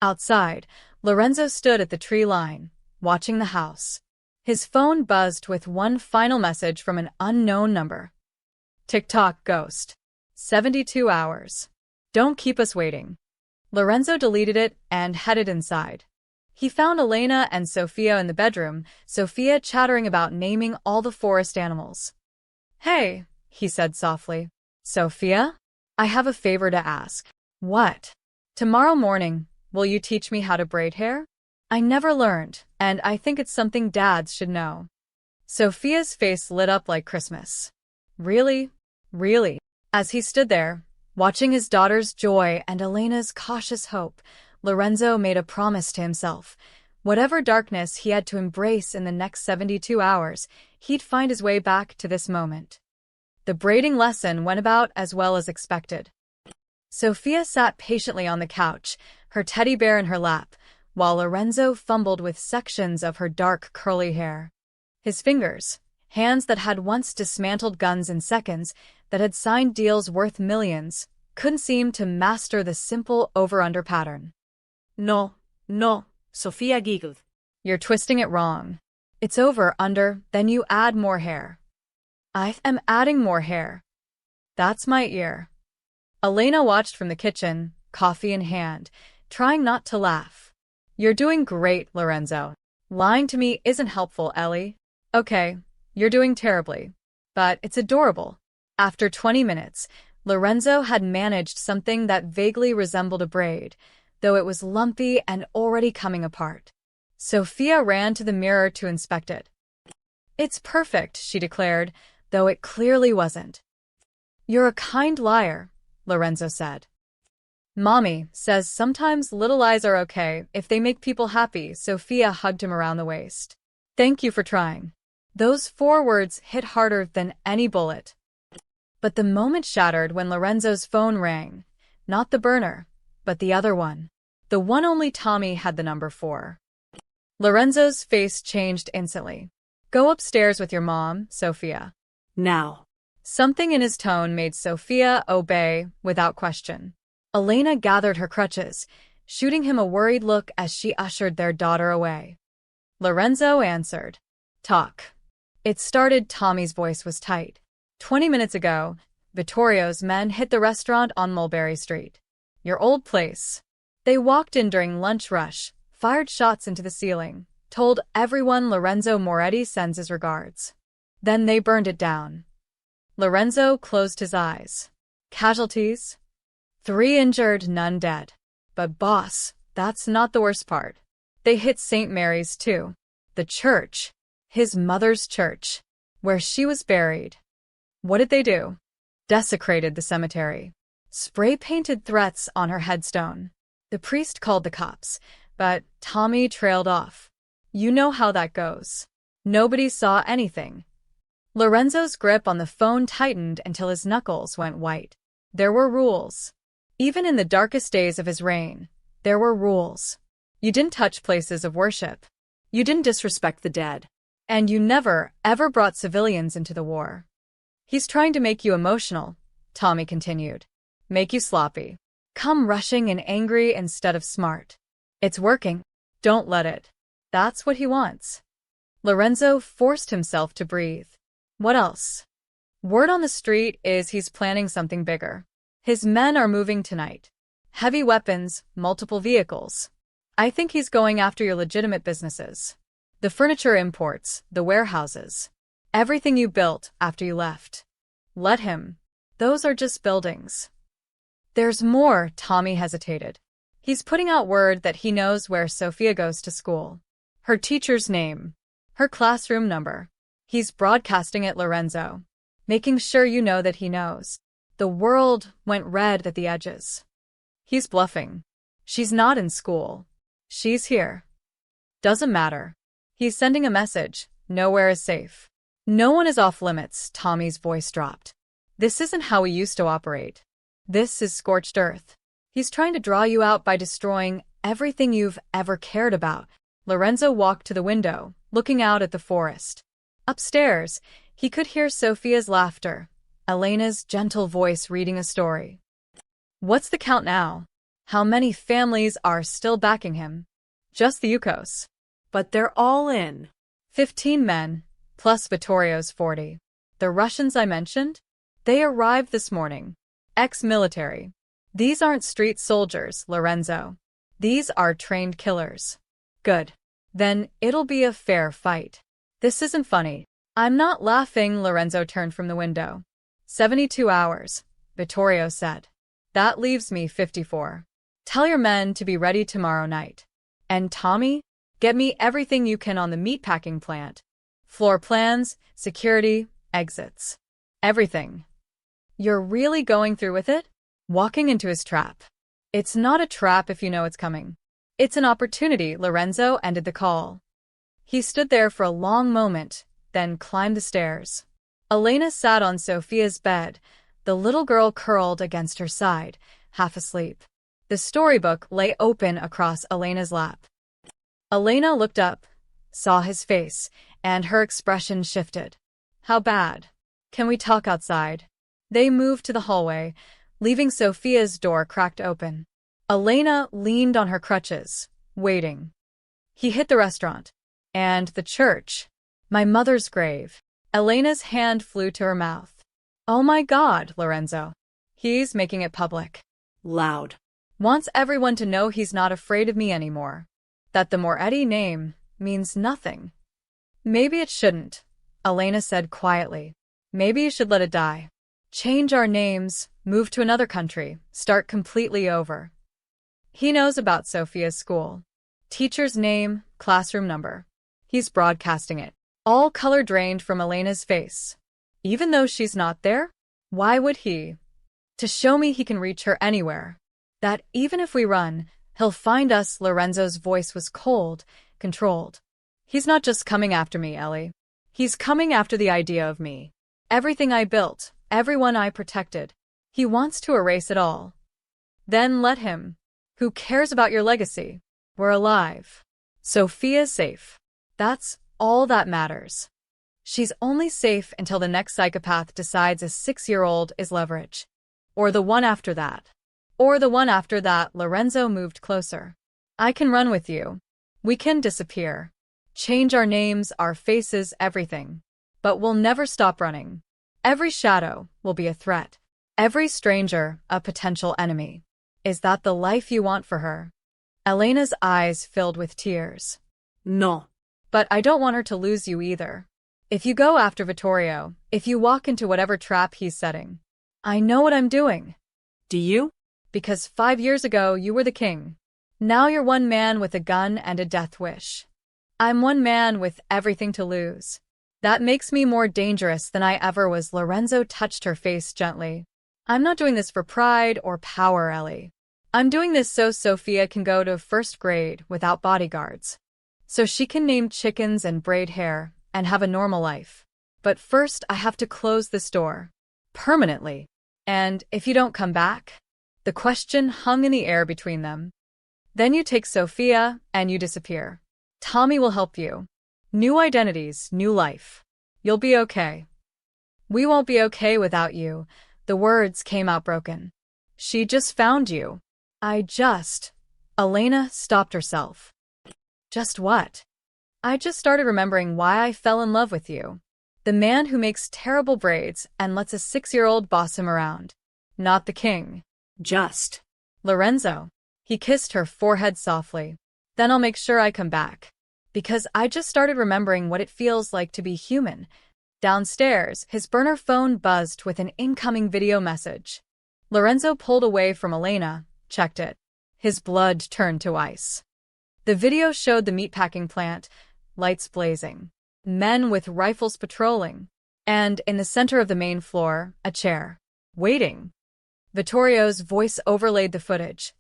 Outside, Lorenzo stood at the tree line, watching the house. His phone buzzed with one final message from an unknown number. Tick-tock, ghost. 72 hours. Don't keep us waiting. Lorenzo deleted it and headed inside. He found Elena and Sophia in the bedroom, Sophia chattering about naming all the forest animals. Hey, he said softly. Sophia? I have a favor to ask. What? Tomorrow morning, will you teach me how to braid hair? I never learned, and I think it's something dads should know. Sophia's face lit up like Christmas. Really? Really? As he stood there, watching his daughter's joy and Elena's cautious hope, Lorenzo made a promise to himself. Whatever darkness he had to embrace in the next 72 hours, he'd find his way back to this moment. The braiding lesson went about as well as expected. Sophia sat patiently on the couch, her teddy bear in her lap, while Lorenzo fumbled with sections of her dark curly hair. His fingers, hands that had once dismantled guns in seconds, that had signed deals worth millions, couldn't seem to master the simple over-under pattern. No, Sophia giggled. You're twisting it wrong. It's over, under, then you add more hair. I am adding more hair. That's my ear. Elena watched from the kitchen, coffee in hand, trying not to laugh. You're doing great, Lorenzo. Lying to me isn't helpful, Ellie. Okay, you're doing terribly. But it's adorable. After 20 minutes, Lorenzo had managed something that vaguely resembled a braid, though it was lumpy and already coming apart. Sophia ran to the mirror to inspect it. It's perfect, she declared, though it clearly wasn't. You're a kind liar, Lorenzo said. Mommy says sometimes little lies are okay if they make people happy. Sophia hugged him around the waist. Thank you for trying. Those 4 words hit harder than any bullet. But the moment shattered when Lorenzo's phone rang. Not the burner, but the other one. The one only Tommy had the number for. Lorenzo's face changed instantly. Go upstairs with your mom, Sophia. Now. Something in his tone made Sophia obey without question. Elena gathered her crutches, shooting him a worried look as she ushered their daughter away. Lorenzo answered. Talk. It started. Tommy's voice was tight. 20 minutes ago, Vittorio's men hit the restaurant on Mulberry Street. Your old place. They walked in during lunch rush, fired shots into the ceiling, told everyone Lorenzo Moretti sends his regards. Then they burned it down. Lorenzo closed his eyes. Casualties? 3 injured, none dead. But boss, That's not the worst part. They hit St. Mary's too. The church. His mother's church. Where she was buried. What did they do? Desecrated the cemetery. Spray-painted threats on her headstone. The priest called the cops, but Tommy trailed off. You know how that goes. Nobody saw anything. Lorenzo's grip on the phone tightened until his knuckles went white. There were rules. Even in the darkest days of his reign, there were rules. You didn't touch places of worship. You didn't disrespect the dead. And you never, ever brought civilians into the war. He's trying to make you emotional, Tommy continued. Make you sloppy. Come rushing and angry instead of smart. It's working. Don't let it. That's what he wants. Lorenzo forced himself to breathe. What else? Word on the street is he's planning something bigger. His men are moving tonight. Heavy weapons, multiple vehicles. I think he's going after your legitimate businesses. The furniture imports, the warehouses. Everything you built after you left. Let him. Those are just buildings. There's more, Tommy hesitated. He's putting out word that he knows where Sophia goes to school. Her teacher's name. Her classroom number. He's broadcasting it, Lorenzo. Making sure you know that he knows. The world went red at the edges. He's bluffing. She's not in school. She's here. Doesn't matter. He's sending a message. Nowhere is safe. No one is off limits, Tommy's voice dropped. This isn't how we used to operate. This is scorched earth. He's trying to draw you out by destroying everything you've ever cared about. Lorenzo walked to the window, looking out at the forest. Upstairs, he could hear Sophia's laughter, Elena's gentle voice reading a story. What's the count now? How many families are still backing him? Just the Yukos. But they're all in. 15 men, plus Vittorio's 40. The Russians I mentioned? They arrived this morning. Ex-military. These aren't street soldiers, Lorenzo. These are trained killers. Good. Then it'll be a fair fight. This isn't funny. I'm not laughing, Lorenzo turned from the window. 72 hours, Vittorio said. That leaves me 54. Tell your men to be ready tomorrow night. And Tommy, get me everything you can on the meatpacking plant. Floor plans, security, exits. Everything. You're really going through with it? Walking into his trap. It's not a trap if you know it's coming. It's an opportunity, Lorenzo ended the call. He stood there for a long moment, then climbed the stairs. Elena sat on Sophia's bed, the little girl curled against her side, half asleep. The storybook lay open across Elena's lap. Elena looked up, saw his face, and her expression shifted. How bad? Can we talk outside? They moved to the hallway, leaving Sophia's door cracked open. Elena leaned on her crutches, waiting. He hit the restaurant. And the church. My mother's grave. Elena's hand flew to her mouth. Oh my God, Lorenzo. He's making it public. Loud. Wants everyone to know he's not afraid of me anymore. That the Moretti name means nothing. Maybe it shouldn't, Elena said quietly. Maybe you should let it die. Change our names, move to another country, start completely over. He knows about Sophia's school. Teacher's name, classroom number. He's broadcasting it. All color drained from Elena's face. Even though she's not there? Why would he? To show me he can reach her anywhere. That even if we run, he'll find us. Lorenzo's voice was cold, controlled. He's not just coming after me, Ellie. He's coming after the idea of me. Everything I built, everyone I protected. He wants to erase it all. Then let him. Who cares about your legacy? We're alive. Sophia's safe. That's all that matters. She's only safe until the next psychopath decides a 6-year-old is leverage. Or the one after that. Or the one after that. Lorenzo moved closer. I can run with you. We can disappear. Change our names, our faces, everything. But we'll never stop running. Every shadow will be a threat. Every stranger, a potential enemy. Is that the life you want for her? Elena's eyes filled with tears. No. But I don't want her to lose you either. If you go after Vittorio, if you walk into whatever trap he's setting, I know what I'm doing. Do you? Because 5 years ago you were the king. Now you're one man with a gun and a death wish. I'm one man with everything to lose. That makes me more dangerous than I ever was. Lorenzo touched her face gently. I'm not doing this for pride or power, Ellie. I'm doing this so Sophia can go to first grade without bodyguards. So she can name chickens and braid hair and have a normal life. But first I have to close this door. Permanently. And if you don't come back? The question hung in the air between them. Then you take Sophia and you disappear. Tommy will help you. New identities, new life. You'll be okay. We won't be okay without you. The words came out broken. She just found you. Elena stopped herself. Just what? I just started remembering why I fell in love with you. The man who makes terrible braids and lets a 6-year-old boss him around. Not the king. Just. Lorenzo. He kissed her forehead softly. Then I'll make sure I come back. Because I just started remembering what it feels like to be human. Downstairs, his burner phone buzzed with an incoming video message. Lorenzo pulled away from Elena, checked it. His blood turned to ice. The video showed the meatpacking plant, lights blazing, men with rifles patrolling, and in the center of the main floor, a chair, waiting. Vittorio's voice overlaid the footage.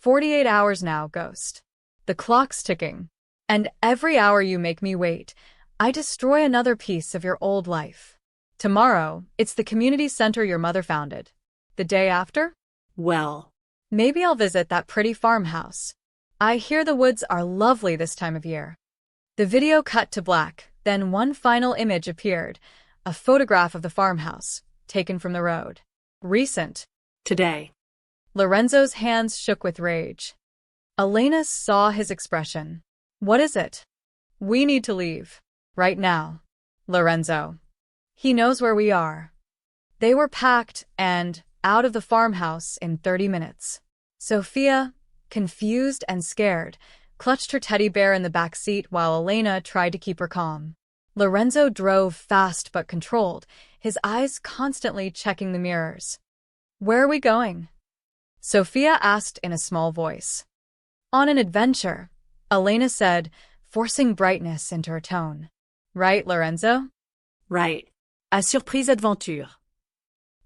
48 hours now, Ghost. The clock's ticking. And every hour you make me wait, I destroy another piece of your old life. Tomorrow, it's the community center your mother founded. The day after? Well. Maybe I'll visit that pretty farmhouse. I hear the woods are lovely this time of year. The video cut to black, then one final image appeared, a photograph of the farmhouse, taken from the road. Recent. Today. Lorenzo's hands shook with rage. Elena saw his expression. What is it? We need to leave. Right now. Lorenzo. He knows where we are. They were packed and out of the farmhouse in 30 minutes. Sophia, confused and scared, clutched her teddy bear in the back seat while Elena tried to keep her calm. Lorenzo drove fast but controlled, his eyes constantly checking the mirrors. Where are we going? Sophia asked in a small voice. On an adventure, Elena said, forcing brightness into her tone. Right, Lorenzo? Right. A surprise aventure.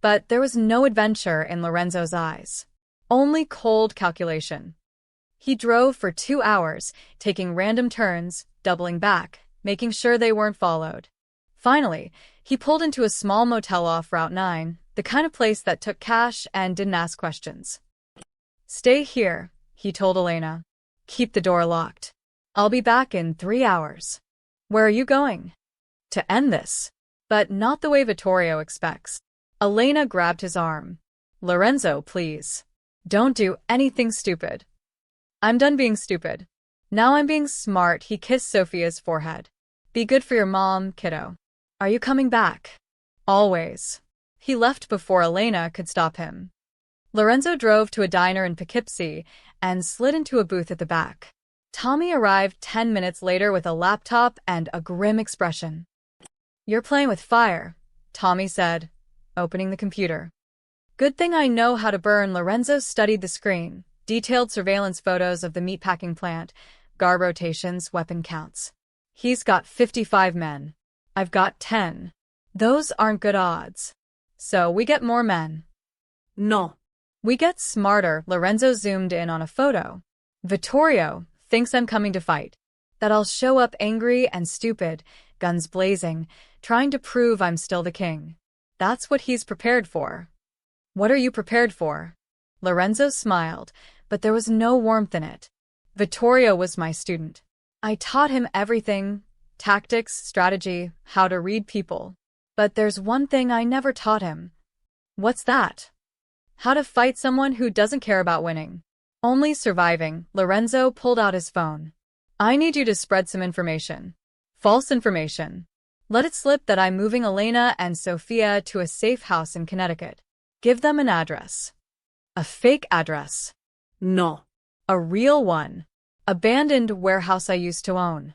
But there was no adventure in Lorenzo's eyes. Only cold calculation. He drove for 2 hours, taking random turns, doubling back, making sure they weren't followed. Finally, he pulled into a small motel off Route 9, the kind of place that took cash and didn't ask questions. Stay here, he told Elena. Keep the door locked. I'll be back in 3 hours. Where are you going? To end this. But not the way Vittorio expects. Elena grabbed his arm. Lorenzo, please. Don't do anything stupid. I'm done being stupid. Now I'm being smart. He kissed Sophia's forehead. Be good for your mom, kiddo. Are you coming back? Always. He left before Elena could stop him. Lorenzo drove to a diner in Poughkeepsie and slid into a booth at the back. Tommy arrived 10 minutes later with a laptop and a grim expression. You're playing with fire, Tommy said, opening the computer. Good thing I know how to burn. Lorenzo studied the screen, detailed surveillance photos of the meatpacking plant, guard rotations, weapon counts. He's got 55 men. I've got 10. Those aren't good odds. So we get more men. No. We get smarter. Lorenzo zoomed in on a photo. Vittorio thinks I'm coming to fight. That I'll show up angry and stupid, guns blazing, trying to prove I'm still the king. That's what he's prepared for. What are you prepared for? Lorenzo smiled, but there was no warmth in it. Vittorio was my student. I taught him everything, tactics, strategy, how to read people. But there's one thing I never taught him. What's that? How to fight someone who doesn't care about winning. Only surviving. Lorenzo pulled out his phone. I need you to spread some information. False information. Let it slip that I'm moving Elena and Sophia to a safe house in Connecticut. Give them an address. A fake address. No. A real one. Abandoned warehouse I used to own.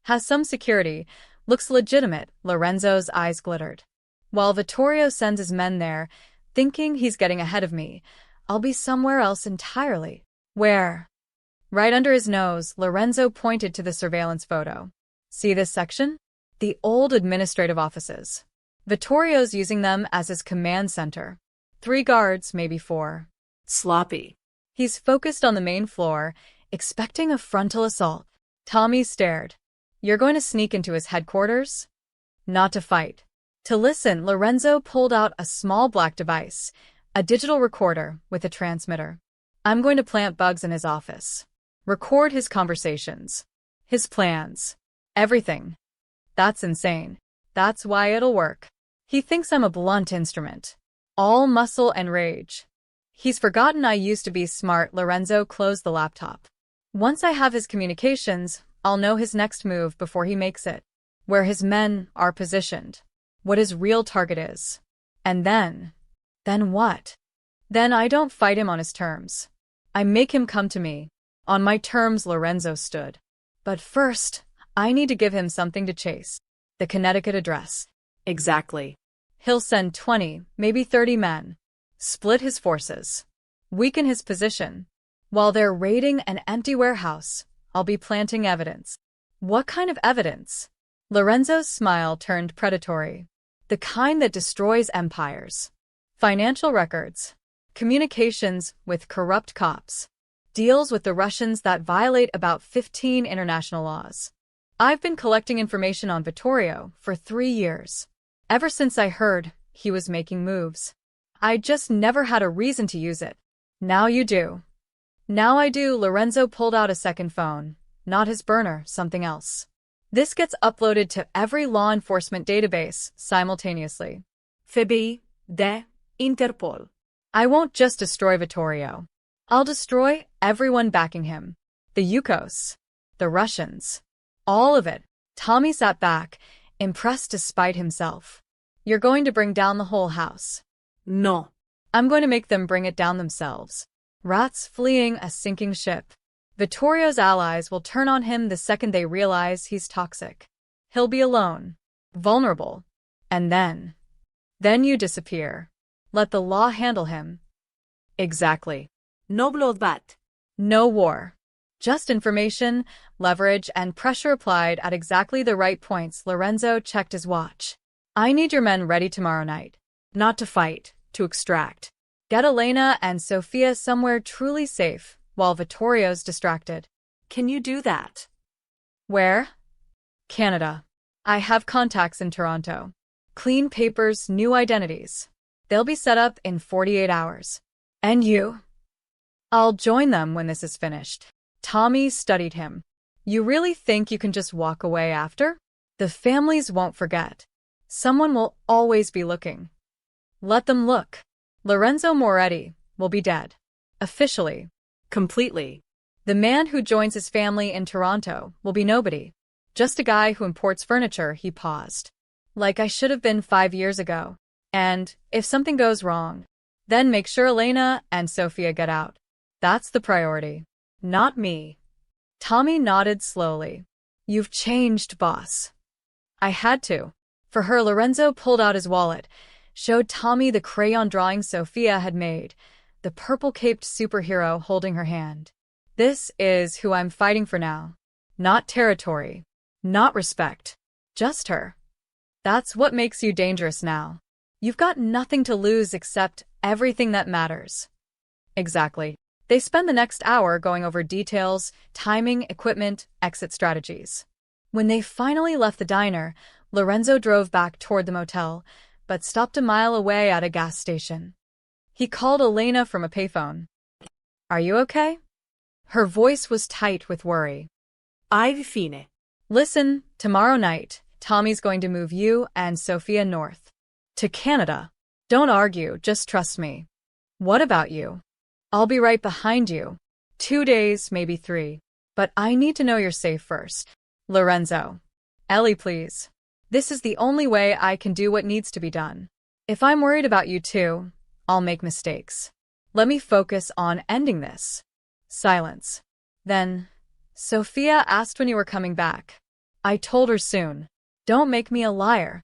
Has some security. Looks legitimate. Lorenzo's eyes glittered. While Vittorio sends his men there, thinking he's getting ahead of me, I'll be somewhere else entirely. Where? Right under his nose, Lorenzo pointed to the surveillance photo. See this section? The old administrative offices. Vittorio's using them as his command center. 3 guards, maybe 4. Sloppy. He's focused on the main floor, expecting a frontal assault. Tommy stared. You're going to sneak into his headquarters? Not to fight. To listen, Lorenzo pulled out a small black device, a digital recorder with a transmitter. I'm going to plant bugs in his office. Record his conversations. His plans. Everything. That's insane. That's why it'll work. He thinks I'm a blunt instrument. All muscle and rage. He's forgotten I used to be smart. Lorenzo closed the laptop. Once I have his communications, I'll know his next move before he makes it. Where his men are positioned. What his real target is. And then what? Then I don't fight him on his terms. I make him come to me. On my terms, Lorenzo stood. But first, I need to give him something to chase. The Connecticut address. Exactly. He'll send 20, maybe 30 men. Split his forces. Weaken his position. While they're raiding an empty warehouse, I'll be planting evidence. What kind of evidence? Lorenzo's smile turned predatory. The kind that destroys empires. Financial records. Communications with corrupt cops. Deals with the Russians that violate about 15 international laws. I've been collecting information on Vittorio for 3 years. Ever since I heard he was making moves. I just never had a reason to use it. Now you do. Now I do. Lorenzo pulled out a second phone. Not his burner, something else. This gets uploaded to every law enforcement database simultaneously. FBI, de Interpol. I won't just destroy Vittorio. I'll destroy everyone backing him. The Yukos. The Russians. All of it. Tommy sat back, impressed despite himself. You're going to bring down the whole house. No. I'm going to make them bring it down themselves. Rats fleeing a sinking ship. Vittorio's allies will turn on him the second they realize he's toxic. He'll be alone. Vulnerable. And then you disappear. Let the law handle him. Exactly. No bloodbath. No war. Just information, leverage, and pressure applied at exactly the right points. Lorenzo checked his watch. I need your men ready tomorrow night. Not to fight, to extract. Get Elena and Sofia somewhere truly safe, while Vittorio's distracted. Can you do that? Where? Canada. I have contacts in Toronto. Clean papers, new identities. They'll be set up in 48 hours. And you? I'll join them when this is finished. Tommy studied him. You really think you can just walk away after? The families won't forget. Someone will always be looking. Let them look. Lorenzo Moretti will be dead. Officially. Completely. The man who joins his family in Toronto will be nobody. Just a guy who imports furniture. He paused. Like I should have been 5 years ago. And, if something goes wrong, then make sure Elena and Sofia get out. That's the priority. Not me. Tommy nodded slowly. You've changed, boss. I had to. For her, Lorenzo pulled out his wallet, showed Tommy the crayon drawing Sofia had made, the purple-caped superhero holding her hand. This is who I'm fighting for now. Not territory. Not respect. Just her. That's what makes you dangerous now. You've got nothing to lose except everything that matters. Exactly. They spend the next hour going over details, timing, equipment, exit strategies. When they finally left the diner, Lorenzo drove back toward the motel, but stopped a mile away at a gas station. He called Elena from a payphone. Are you okay? Her voice was tight with worry. I've fine. Listen, tomorrow night, Tommy's going to move you and Sofia north. To Canada. Don't argue, just trust me. What about you? I'll be right behind you. 2 days, maybe 3. But I need to know you're safe first. Lorenzo. Ellie, please. This is the only way I can do what needs to be done. If I'm worried about you too, I'll make mistakes. Let me focus on ending this. Silence. Then, Sofia asked when you were coming back. I told her soon. Don't make me a liar.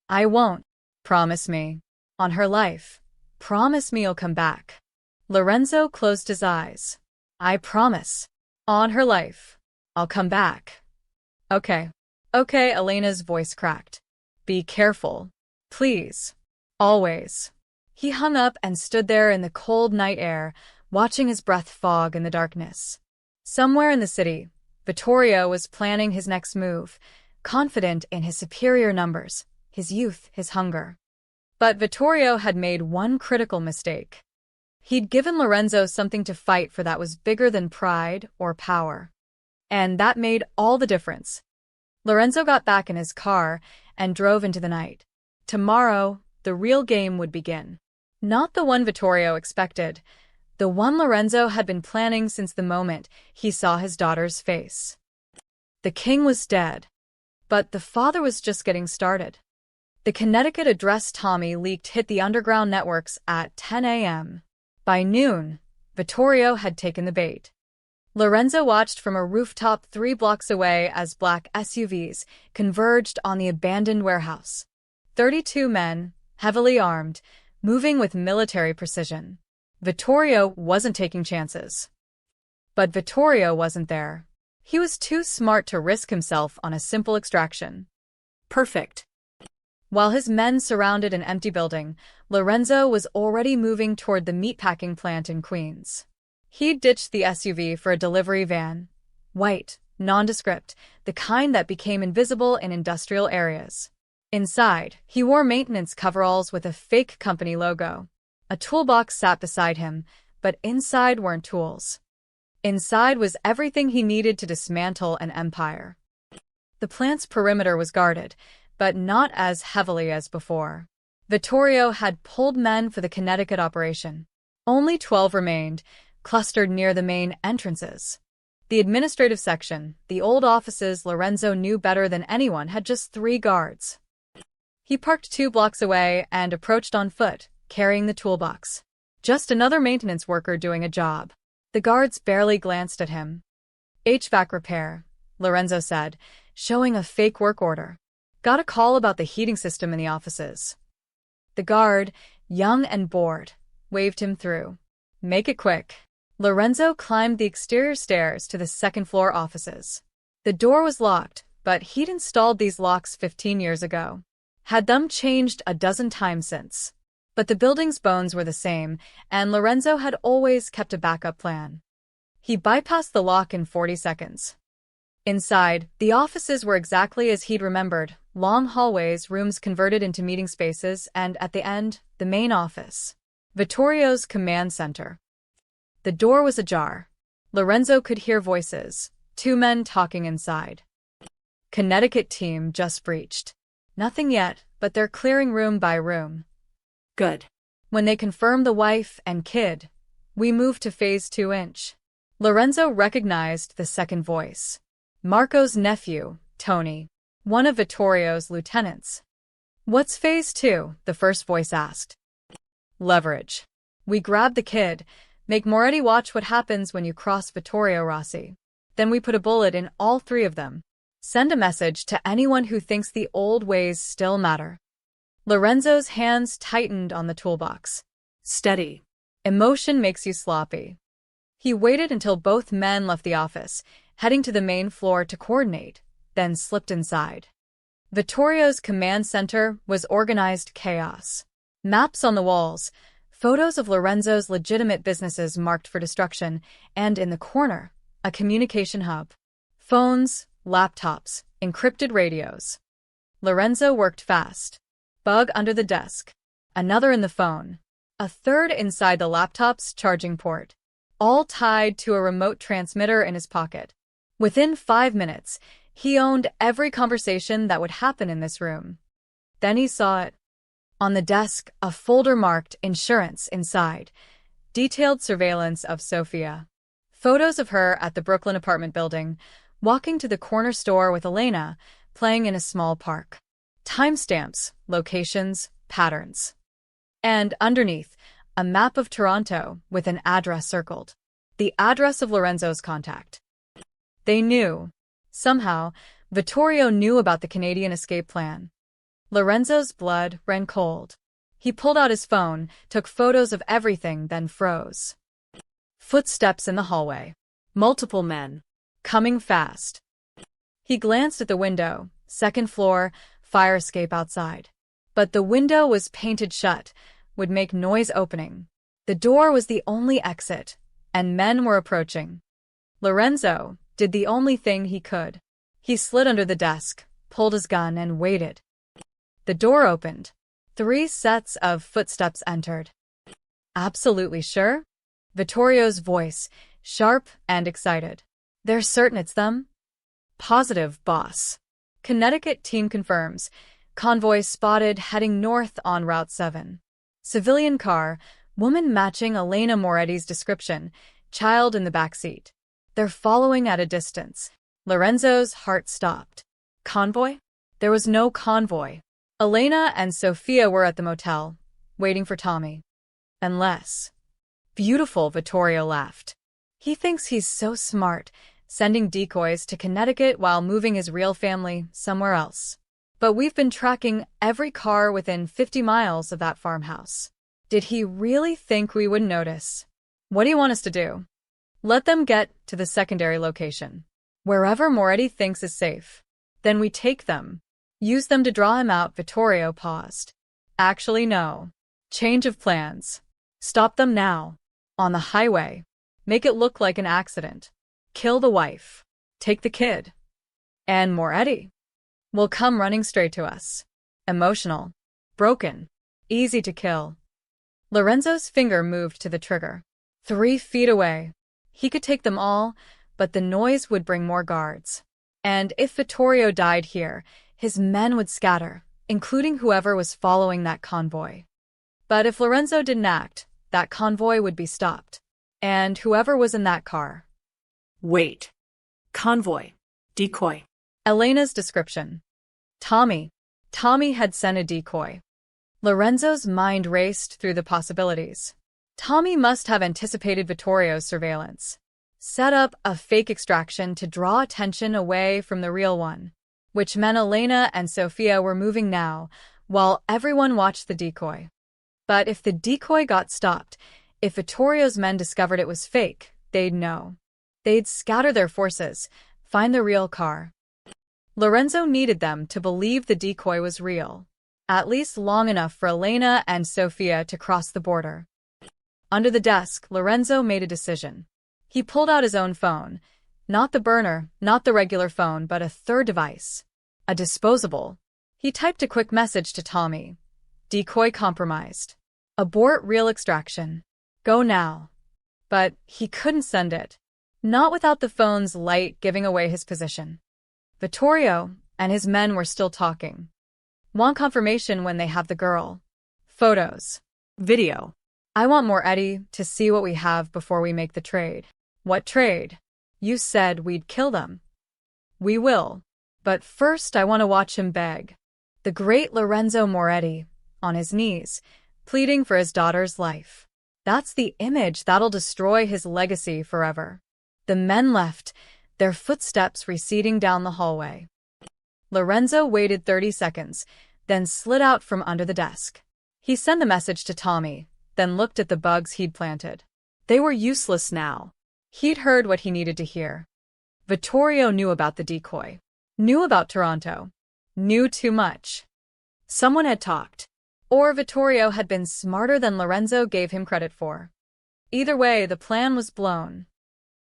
I won't. Promise me. On her life. Promise me you'll come back. Lorenzo closed his eyes. I promise. On her life. I'll come back. Okay. Okay, Elena's voice cracked. Be careful. Please. Always. He hung up and stood there in the cold night air, watching his breath fog in the darkness. Somewhere in the city, Vittorio was planning his next move, confident in his superior numbers, his youth, his hunger. But Vittorio had made one critical mistake. He'd given Lorenzo something to fight for that was bigger than pride or power. And that made all the difference. Lorenzo got back in his car and drove into the night. Tomorrow, the real game would begin. Not the one Vittorio expected, the one Lorenzo had been planning since the moment he saw his daughter's face. The king was dead, but the father was just getting started. The Connecticut address Tommy leaked hit the underground networks at 10 a.m. By noon, Vittorio had taken the bait. Lorenzo watched from a rooftop 3 blocks away as black SUVs converged on the abandoned warehouse. 32 men, heavily armed, moving with military precision. Vittorio wasn't taking chances. But Vittorio wasn't there. He was too smart to risk himself on a simple extraction. Perfect. While his men surrounded an empty building, Lorenzo was already moving toward the meatpacking plant in Queens. He'd ditched the SUV for a delivery van. White, nondescript, the kind that became invisible in industrial areas. Inside, he wore maintenance coveralls with a fake company logo. A toolbox sat beside him, but inside weren't tools. Inside was everything he needed to dismantle an empire. The plant's perimeter was guarded, but not as heavily as before. Vittorio had pulled men for the Connecticut operation. Only 12 remained, clustered near the main entrances. The administrative section, the old offices Lorenzo knew better than anyone, had just 3 guards. He parked 2 blocks away and approached on foot, carrying the toolbox. Just another maintenance worker doing a job. The guards barely glanced at him. HVAC repair, Lorenzo said, showing a fake work order. Got a call about the heating system in the offices. The guard, young and bored, waved him through. Make it quick. Lorenzo climbed the exterior stairs to the second-floor offices. The door was locked, but he'd installed these locks 15 years ago. Had them changed a dozen times since. But the building's bones were the same, and Lorenzo had always kept a backup plan. He bypassed the lock in 40 seconds. Inside, the offices were exactly as he'd remembered, long hallways, rooms converted into meeting spaces, and at the end, the main office. Vittorio's command center. The door was ajar. Lorenzo could hear voices, 2 men talking inside. Connecticut team just breached. Nothing yet, but they're clearing room by room. Good. When they confirmed the wife and kid, we moved to phase 2-inch. Lorenzo recognized the second voice. Marco's nephew, Tony, one of Vittorio's lieutenants. What's phase 2? The first voice asked. Leverage. We grab the kid, make Moretti watch what happens when you cross Vittorio Rossi. Then we put a bullet in all 3 of them. Send a message to anyone who thinks the old ways still matter. Lorenzo's hands tightened on the toolbox. Steady. Emotion makes you sloppy. He waited until both men left the office, heading to the main floor to coordinate, then slipped inside. Vittorio's command center was organized chaos. Maps on the walls, photos of Lorenzo's legitimate businesses marked for destruction, and in the corner, a communication hub. Phones, laptops, encrypted radios. Lorenzo worked fast. Bug under the desk. Another in the phone. A third inside the laptop's charging port. All tied to a remote transmitter in his pocket. Within 5 minutes, he owned every conversation that would happen in this room. Then he saw it. On the desk, a folder marked insurance inside. Detailed surveillance of Sophia. Photos of her at the Brooklyn apartment building, walking to the corner store with Elena, playing in a small park. Timestamps, locations, patterns. And underneath, a map of Toronto with an address circled. The address of Lorenzo's contact. They knew. Somehow, Vittorio knew about the Canadian escape plan. Lorenzo's blood ran cold. He pulled out his phone, took photos of everything, then froze. Footsteps in the hallway. Multiple men. Coming fast. He glanced at the window, second floor, fire escape outside. But the window was painted shut, would make noise opening. The door was the only exit, and men were approaching. Lorenzo did the only thing he could. He slid under the desk, pulled his gun, and waited. The door opened. 3 sets of footsteps entered. Absolutely sure? Vittorio's voice, sharp and excited. They're certain it's them? Positive, boss. Connecticut team confirms. Convoy spotted heading north on Route 7. Civilian car, woman matching Elena Moretti's description, child in the back seat. They're following at a distance. Lorenzo's heart stopped. Convoy? There was no convoy. Elena and Sophia were at the motel, waiting for Tommy. Unless. Beautiful, Vittorio laughed. He thinks he's so smart, sending decoys to Connecticut while moving his real family somewhere else. But we've been tracking every car within 50 miles of that farmhouse. Did he really think we wouldn't notice? What do you want us to do? Let them get to the secondary location. Wherever Moretti thinks is safe. Then we take them. Use them to draw him out. Vittorio paused. Actually, no. Change of plans. Stop them now. On the highway. Make it look like an accident. Kill the wife. Take the kid. And Moretti will come running straight to us. Emotional. Broken. Easy to kill. Lorenzo's finger moved to the trigger. 3 feet away. He could take them all, but the noise would bring more guards. And if Vittorio died here, his men would scatter, including whoever was following that convoy. But if Lorenzo didn't act, that convoy would be stopped. And whoever was in that car. Wait. Convoy. Decoy. Elena's description. Tommy. Tommy had sent a decoy. Lorenzo's mind raced through the possibilities. Tommy must have anticipated Vittorio's surveillance. Set up a fake extraction to draw attention away from the real one, which meant Elena and Sophia were moving now, while everyone watched the decoy. But if the decoy got stopped, if Vittorio's men discovered it was fake, they'd know. They'd scatter their forces, find the real car. Lorenzo needed them to believe the decoy was real, at least long enough for Elena and Sophia to cross the border. Under the desk, Lorenzo made a decision. He pulled out his own phone. Not the burner, not the regular phone, but a third device. A disposable. He typed a quick message to Tommy. Decoy compromised. Abort real extraction. Go now. But he couldn't send it. Not without the phone's light giving away his position. Vittorio and his men were still talking. Want confirmation when they have the girl. Photos. Video. I want Moretti to see what we have before we make the trade. What trade? You said we'd kill them. We will. But first I want to watch him beg. The great Lorenzo Moretti, on his knees, pleading for his daughter's life. That's the image that'll destroy his legacy forever. The men left, their footsteps receding down the hallway. Lorenzo waited 30 seconds, then slid out from under the desk. He sent the message to Tommy, then looked at the bugs he'd planted. They were useless now. He'd heard what he needed to hear. Vittorio knew about the decoy. Knew about Toronto. Knew too much. Someone had talked. Or Vittorio had been smarter than Lorenzo gave him credit for. Either way, the plan was blown.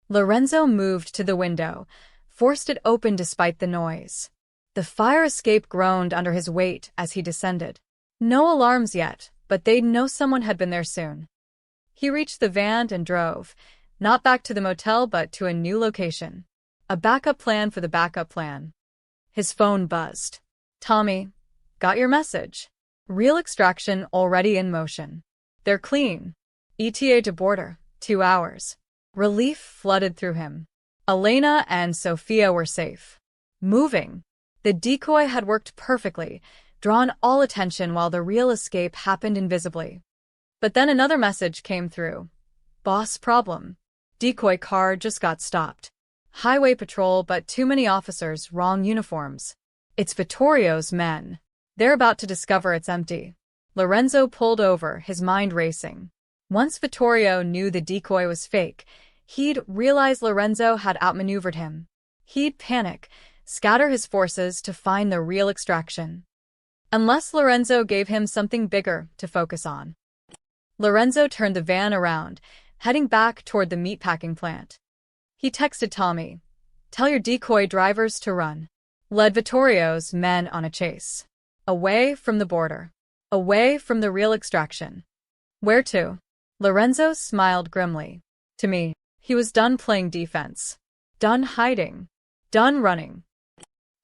Lorenzo moved to the window, forced it open despite the noise. The fire escape groaned under his weight as he descended. No alarms yet, but they'd know someone had been there soon. He reached the van and drove, not back to the motel but to a new location. A backup plan for the backup plan. His phone buzzed. Tommy, got your message. Real extraction already in motion. They're clean. ETA to border, 2 hours. Relief flooded through him. Elena and Sophia were safe. Moving. The decoy had worked perfectly, drawn all attention while the real escape happened invisibly. But then another message came through. Boss problem. Decoy car just got stopped. Highway patrol, but too many officers, wrong uniforms. It's Vittorio's men. They're about to discover it's empty. Lorenzo pulled over, his mind racing. Once Vittorio knew the decoy was fake, he'd realize Lorenzo had outmaneuvered him. He'd panic, scatter his forces to find the real extraction. Unless Lorenzo gave him something bigger to focus on. Lorenzo turned the van around, heading back toward the meatpacking plant. He texted Tommy, "Tell your decoy drivers to run." Led Vittorio's men on a chase. Away from the border. Away from the real extraction. Where to? Lorenzo smiled grimly. To me, he was done playing defense. Done hiding. Done running.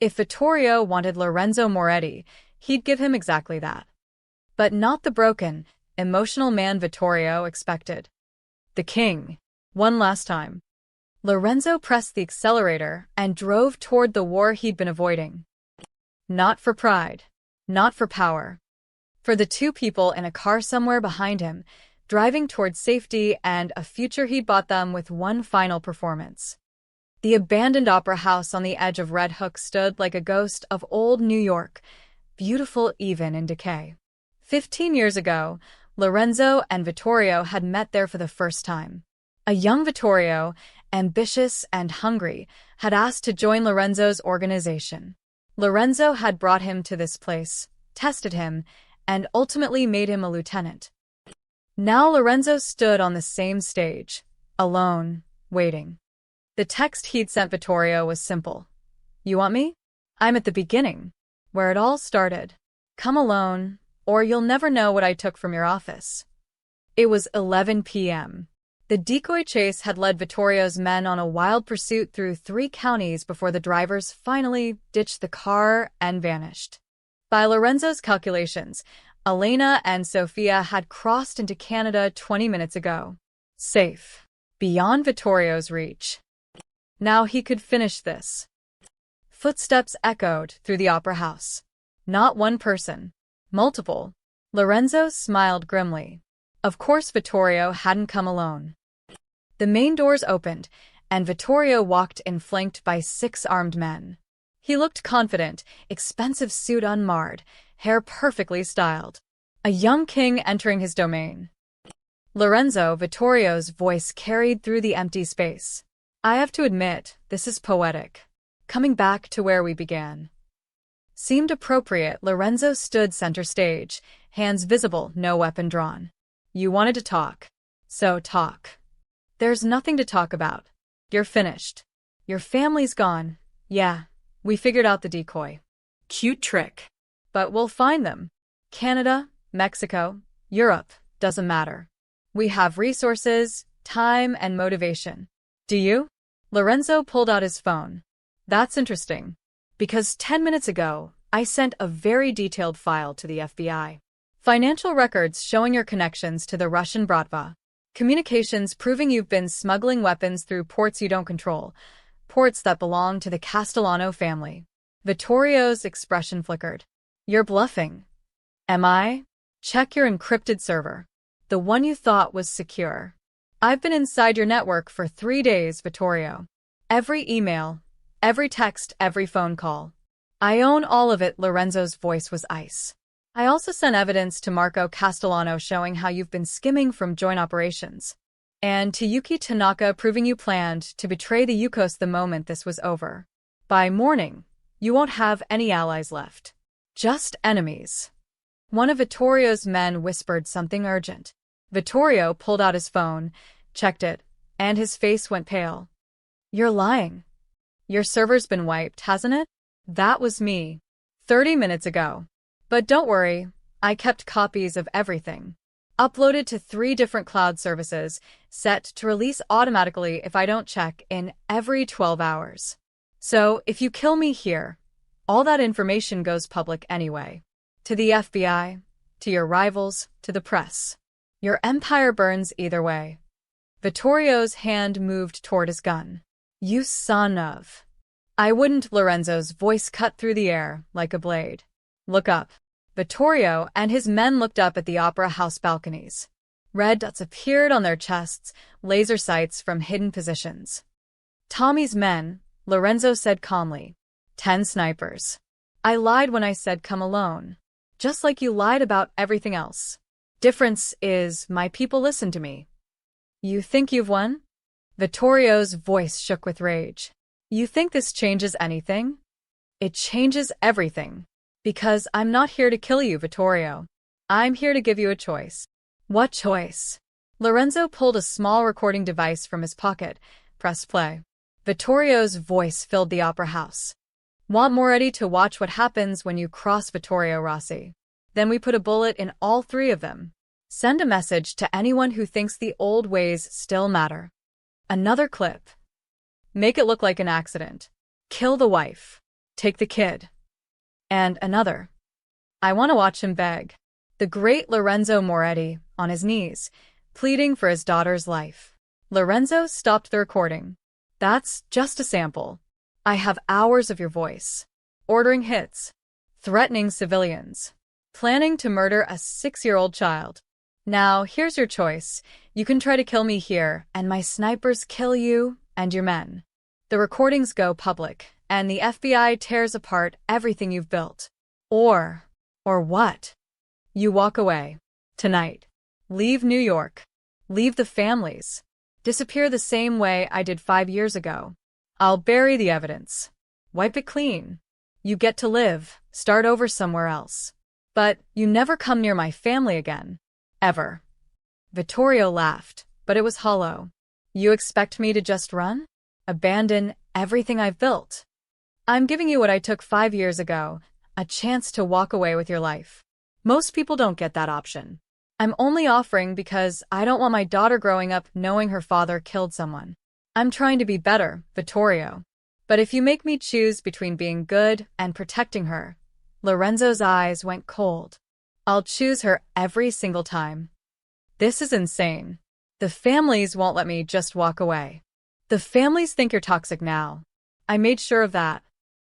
If Vittorio wanted Lorenzo Moretti, he'd give him exactly that. But not the broken, emotional man Vittorio expected. The king. One last time. Lorenzo pressed the accelerator and drove toward the war he'd been avoiding. Not for pride. Not for power. For the two people in a car somewhere behind him, driving toward safety and a future he'd bought them with one final performance. The abandoned opera house on the edge of Red Hook stood like a ghost of old New York, beautiful even in decay. 15 years ago, Lorenzo and Vittorio had met there for the first time. A young Vittorio, ambitious and hungry, had asked to join Lorenzo's organization. Lorenzo had brought him to this place, tested him, and ultimately made him a lieutenant. Now Lorenzo stood on the same stage, alone, waiting. The text he'd sent Vittorio was simple. "You want me? I'm at the beginning, where it all started. Come alone, or you'll never know what I took from your office." It was 11 p.m. The decoy chase had led Vittorio's men on a wild pursuit through 3 counties before the drivers finally ditched the car and vanished. By Lorenzo's calculations, Elena and Sofia had crossed into Canada 20 minutes ago. Safe. Beyond Vittorio's reach. Now he could finish this. Footsteps echoed through the opera house. Not one person. Multiple. Lorenzo smiled grimly. Of course Vittorio hadn't come alone. The main doors opened, and Vittorio walked in flanked by 6 armed men. He looked confident, expensive suit unmarred, hair perfectly styled. A young king entering his domain. Lorenzo, Vittorio's voice carried through the empty space. "I have to admit, this is poetic. Coming back to where we began." Seemed appropriate. Lorenzo stood center stage, hands visible, no weapon drawn. "You wanted to talk. So talk." "There's nothing to talk about. You're finished. Your family's gone. Yeah, we figured out the decoy. Cute trick. But we'll find them. Canada, Mexico, Europe, doesn't matter. We have resources, time, and motivation. Do you?" Lorenzo pulled out his phone. "That's interesting. Because 10 minutes ago, I sent a very detailed file to the FBI. Financial records showing your connections to the Russian Bratva. Communications proving you've been smuggling weapons through ports you don't control. Ports that belong to the Castellano family." Vittorio's expression flickered. "You're bluffing." "Am I? Check your encrypted server. The one you thought was secure. I've been inside your network for 3 days, Vittorio. Every email, every text, every phone call. I own all of it." Lorenzo's voice was ice. "I also sent evidence to Marco Castellano showing how you've been skimming from joint operations. And to Yuki Tanaka proving you planned to betray the Yukos the moment this was over. By morning, you won't have any allies left. Just enemies." One of Vittorio's men whispered something urgent. Vittorio pulled out his phone, checked it, and his face went pale. "You're lying. Your server's been wiped, hasn't it?" "That was me. 30 minutes ago. But don't worry, I kept copies of everything. Uploaded to 3 different cloud services, set to release automatically if I don't check in every 12 hours. So if you kill me here, all that information goes public anyway. To the FBI, to your rivals, to the press. Your empire burns either way." Vittorio's hand moved toward his gun. "You son of..." "I wouldn't." Lorenzo's voice cut through the air like a blade. "Look up." Vittorio and his men looked up at the opera house balconies. Red dots appeared on their chests, laser sights from hidden positions. "Tommy's men," Lorenzo said calmly. 10 snipers. "I lied when I said come alone. Just like you lied about everything else. Difference is, my people listen to me." "You think you've won?" Vittorio's voice shook with rage. You think this changes anything? It changes everything. Because I'm not here to kill you, Vittorio. I'm here to give you a choice. What choice? Lorenzo pulled a small recording device from his pocket, pressed play. Vittorio's voice filled the opera house. Want Moretti to watch what happens when you cross Vittorio Rossi. Then we put a bullet in all three of them. Send a message to anyone who thinks the old ways still matter. Another clip. Make it look like an accident. Kill the wife. Take the kid. And another. I want to watch him beg. The great Lorenzo Moretti, on his knees, pleading for his daughter's life. Lorenzo stopped the recording. That's just a sample. I have hours of your voice. Ordering hits. Threatening civilians. Planning to murder a 6-year-old child. Now, here's your choice. You can try to kill me here, and my snipers kill you and your men. The recordings go public, and the FBI tears apart everything you've built. Or what? You walk away. Tonight. Leave New York. Leave the families. Disappear the same way I did 5 years ago. I'll bury the evidence. Wipe it clean. You get to live, start over somewhere else. But you never come near my family again. Ever. Vittorio laughed, but it was hollow. You expect me to just run? Abandon everything I've built? I'm giving you what I took 5 years ago, a chance to walk away with your life. Most people don't get that option. I'm only offering because I don't want my daughter growing up knowing her father killed someone. I'm trying to be better, Vittorio. But if you make me choose between being good and protecting her, Lorenzo's eyes went cold. I'll choose her every single time. This is insane. The families won't let me just walk away. The families think you're toxic now. I made sure of that.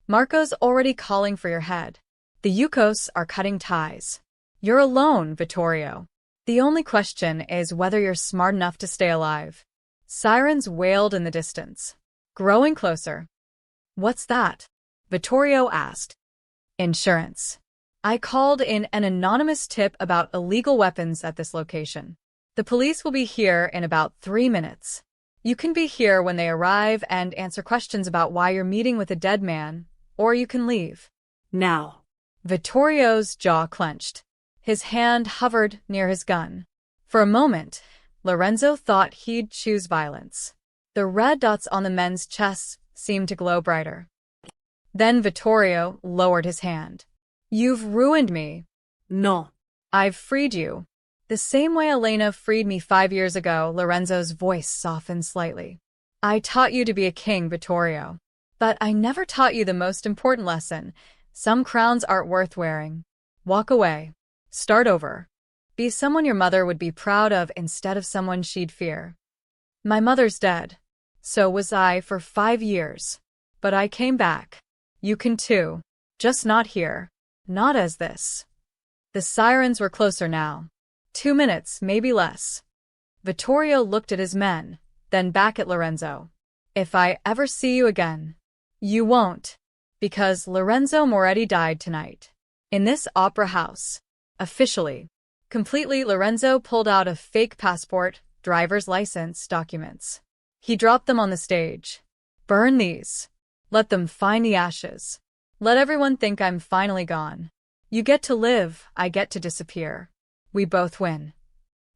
Marco's already calling for your head. The Yukos are cutting ties. You're alone, Vittorio. The only question is whether you're smart enough to stay alive. Sirens wailed in the distance. Growing closer. What's that? Vittorio asked. Insurance. I called in an anonymous tip about illegal weapons at this location. The police will be here in about 3 minutes. You can be here when they arrive and answer questions about why you're meeting with a dead man, or you can leave. Now. Vittorio's jaw clenched. His hand hovered near his gun. For a moment, Lorenzo thought he'd choose violence. The red dots on the men's chests seemed to glow brighter. Then Vittorio lowered his hand. You've ruined me. No. I've freed you. The same way Elena freed me 5 years ago, Lorenzo's voice softened slightly. I taught you to be a king, Vittorio. But I never taught you the most important lesson. Some crowns aren't worth wearing. Walk away. Start over. Be someone your mother would be proud of instead of someone she'd fear. My mother's dead. So was I for 5 years. But I came back. You can too. Just not here. Not as this. The sirens were closer now. 2 minutes, maybe less. Vittorio looked at his men, then back at Lorenzo. If I ever see you again. You won't. Because Lorenzo Moretti died tonight. In this opera house. Officially. Completely, Lorenzo pulled out a fake passport, driver's license documents. He dropped them on the stage. Burn these. Let them find the ashes. Let everyone think I'm finally gone. You get to live, I get to disappear. We both win.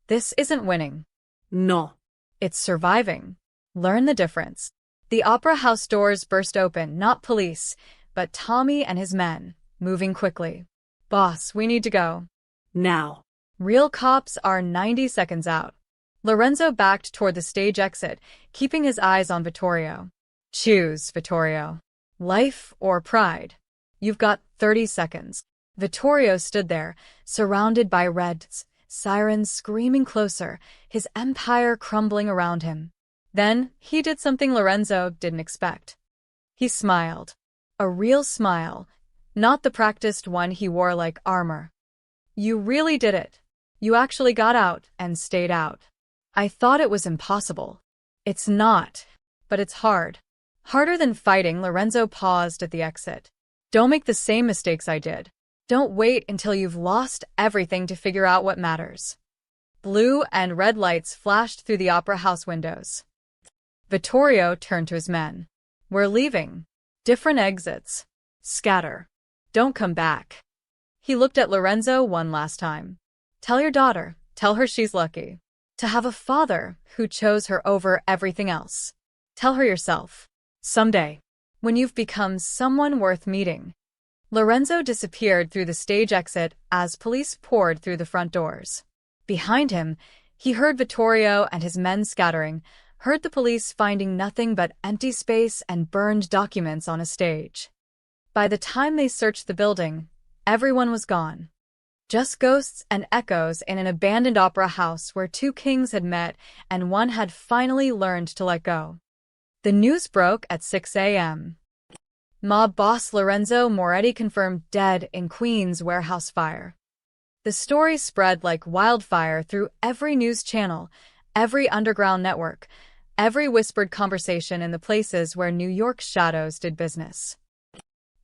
This isn't winning. No. It's surviving. Learn the difference. The opera house doors burst open, not police, but Tommy and his men, moving quickly. Boss, we need to go. Now. Real cops are 90 seconds out. Lorenzo backed toward the stage exit, keeping his eyes on Vittorio. Choose, Vittorio. Life or pride? You've got 30 seconds. Vittorio stood there, surrounded by reds, sirens screaming closer, his empire crumbling around him. Then, he did something Lorenzo didn't expect. He smiled. A real smile, not the practiced one he wore like armor. You really did it. You actually got out and stayed out. I thought it was impossible. It's not, but it's hard. Harder than fighting. Lorenzo paused at the exit. Don't make the same mistakes I did. Don't wait until you've lost everything to figure out what matters. Blue and red lights flashed through the opera house windows. Vittorio turned to his men. We're leaving. Different exits. Scatter. Don't come back. He looked at Lorenzo one last time. Tell your daughter, tell her she's lucky to have a father who chose her over everything else. Tell her yourself. Someday, when you've become someone worth meeting. Lorenzo disappeared through the stage exit as police poured through the front doors. Behind him, he heard Vittorio and his men scattering, heard the police finding nothing but empty space and burned documents on a stage. By the time they searched the building, everyone was gone. Just ghosts and echoes in an abandoned opera house where two kings had met and one had finally learned to let go. The news broke at 6 a.m. Mob boss Lorenzo Moretti confirmed dead in Queens warehouse fire. The story spread like wildfire through every news channel, every underground network, every whispered conversation in the places where New York's shadows did business.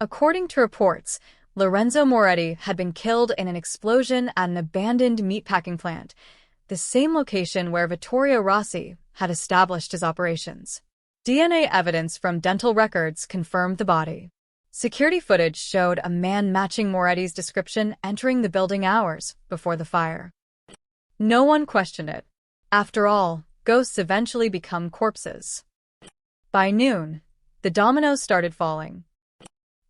According to reports, Lorenzo Moretti had been killed in an explosion at an abandoned meatpacking plant, the same location where Vittorio Rossi had established his operations. DNA evidence from dental records confirmed the body. Security footage showed a man matching Moretti's description entering the building hours before the fire. No one questioned it. After all, ghosts eventually become corpses. By noon, the dominoes started falling.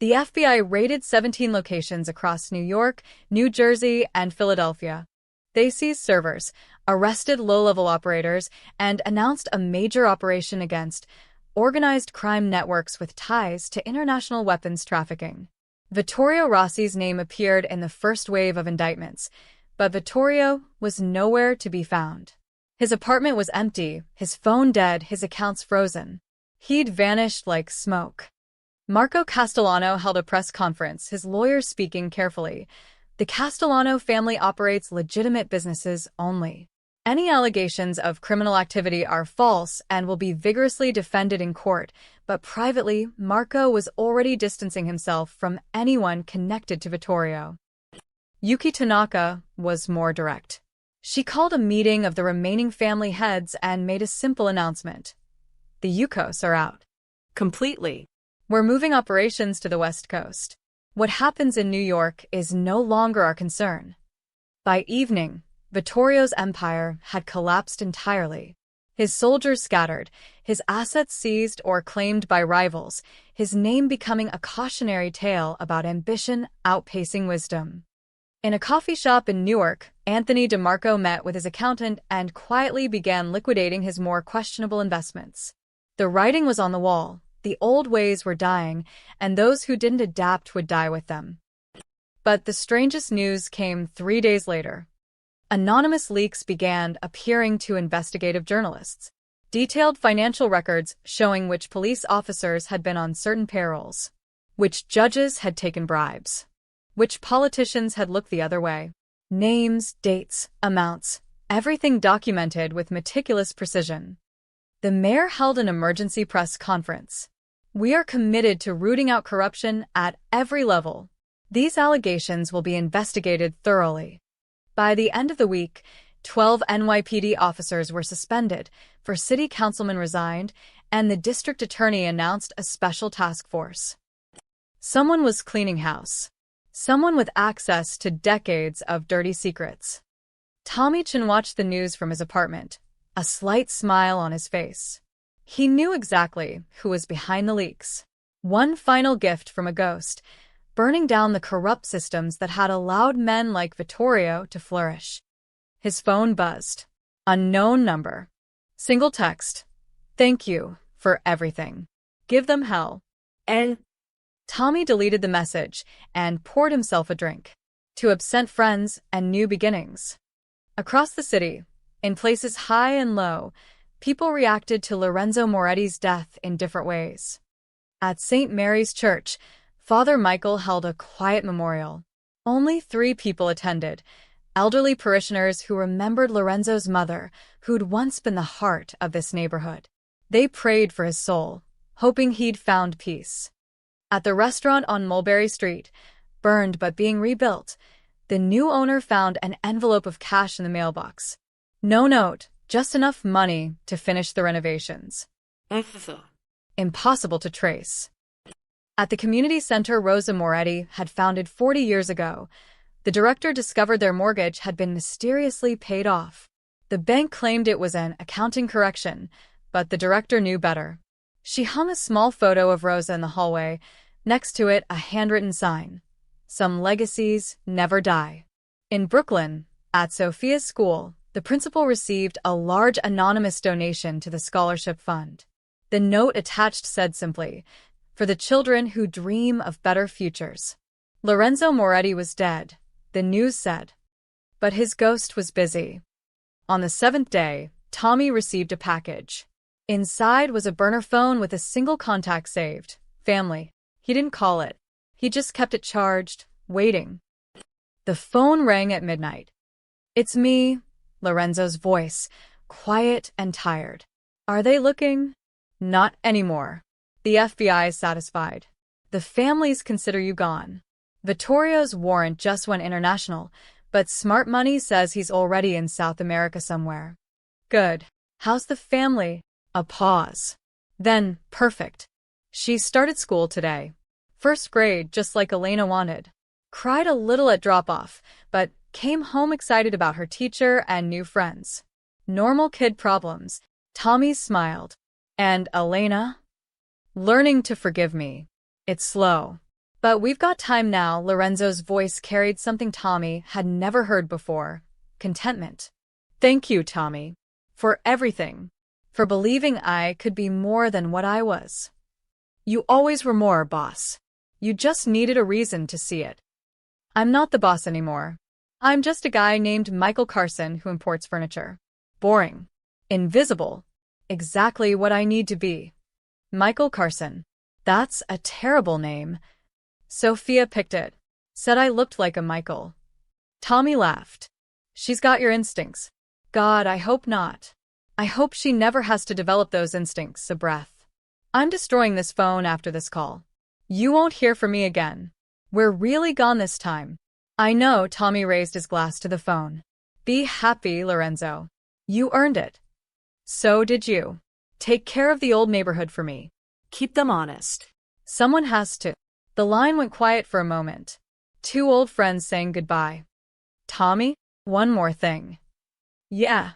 The FBI raided 17 locations across New York, New Jersey, and Philadelphia. They seized servers, arrested low-level operators, and announced a major operation against organized crime networks with ties to international weapons trafficking. Vittorio Rossi's name appeared in the first wave of indictments, but Vittorio was nowhere to be found. His apartment was empty, his phone dead, his accounts frozen. He'd vanished like smoke. Marco Castellano held a press conference, his lawyers speaking carefully. The Castellano family operates legitimate businesses only. Any allegations of criminal activity are false and will be vigorously defended in court, but privately, Marco was already distancing himself from anyone connected to Vittorio. Yuki Tanaka was more direct. She called a meeting of the remaining family heads and made a simple announcement. The Yukos are out. Completely. We're moving operations to the West Coast. What happens in New York is no longer our concern. By evening, Vittorio's empire had collapsed entirely. His soldiers scattered, his assets seized or claimed by rivals, his name becoming a cautionary tale about ambition outpacing wisdom. In a coffee shop in Newark, Anthony DeMarco met with his accountant and quietly began liquidating his more questionable investments. The writing was on the wall. The old ways were dying, and those who didn't adapt would die with them. But the strangest news came 3 days later. Anonymous leaks began appearing to investigative journalists. Detailed financial records showing which police officers had been on certain payrolls, which judges had taken bribes, which politicians had looked the other way. Names, dates, amounts, everything documented with meticulous precision. The mayor held an emergency press conference. We are committed to rooting out corruption at every level. These allegations will be investigated thoroughly. By the end of the week, 12 NYPD officers were suspended, 4 city councilmen resigned, and the district attorney announced a special task force. Someone was cleaning house. Someone with access to decades of dirty secrets. Tommy Chin watched the news from his apartment, a slight smile on his face. He knew exactly who was behind the leaks. One final gift from a ghost, burning down the corrupt systems that had allowed men like Vittorio to flourish. His phone buzzed. Unknown number. Single text. Thank you for everything. Give them hell. And Tommy deleted the message and poured himself a drink. To absent friends and new beginnings. Across the city, in places high and low, people reacted to Lorenzo Moretti's death in different ways. At St. Mary's Church, Father Michael held a quiet memorial. Only 3 people attended, elderly parishioners who remembered Lorenzo's mother, who'd once been the heart of this neighborhood. They prayed for his soul, hoping he'd found peace. At the restaurant on Mulberry Street, burned but being rebuilt, the new owner found an envelope of cash in the mailbox. No note, just enough money to finish the renovations. Ugh. Impossible to trace. At the community center Rosa Moretti had founded 40 years ago, the director discovered their mortgage had been mysteriously paid off. The bank claimed it was an accounting correction, but the director knew better. She hung a small photo of Rosa in the hallway, next to it a handwritten sign. Some legacies never die. In Brooklyn, at Sophia's school, the principal received a large anonymous donation to the scholarship fund. The note attached said simply, "For the children who dream of better futures." Lorenzo Moretti was dead, the news said. But his ghost was busy. On the 7th day, Tommy received a package. Inside was a burner phone with a single contact saved, family. He didn't call it. He just kept it charged, waiting. The phone rang at midnight. "It's me," Lorenzo's voice, quiet and tired. "Are they looking?" "Not anymore. The FBI is satisfied. The families consider you gone. Vittorio's warrant just went international, but smart money says he's already in South America somewhere." "Good. How's the family?" A pause. Then, "Perfect. She started school today. First grade, just like Elena wanted. Cried a little at drop-off, but came home excited about her teacher and new friends. Normal kid problems." Tommy smiled. "And Elena?" "Learning to forgive me. It's slow. But we've got time now." Lorenzo's voice carried something Tommy had never heard before. Contentment. "Thank you, Tommy. For everything. For believing I could be more than what I was. You always were more, boss. You just needed a reason to see it. I'm not the boss anymore. I'm just a guy named Michael Carson who imports furniture. Boring. Invisible. Exactly what I need to be." Michael Carson. That's a terrible name. Sophia picked it. Said I looked like a Michael. Tommy laughed. "She's got your instincts." "God, I hope not. I hope she never has to develop those instincts." A breath. "I'm destroying this phone after this call. You won't hear from me again. We're really gone this time." "I know." Tommy raised his glass to the phone. "Be happy, Lorenzo. You earned it. So did you. Take care of the old neighborhood for me. Keep them honest." Someone has to." The line went quiet for a moment. Two old friends saying goodbye. "Tommy, one more thing." "Yeah.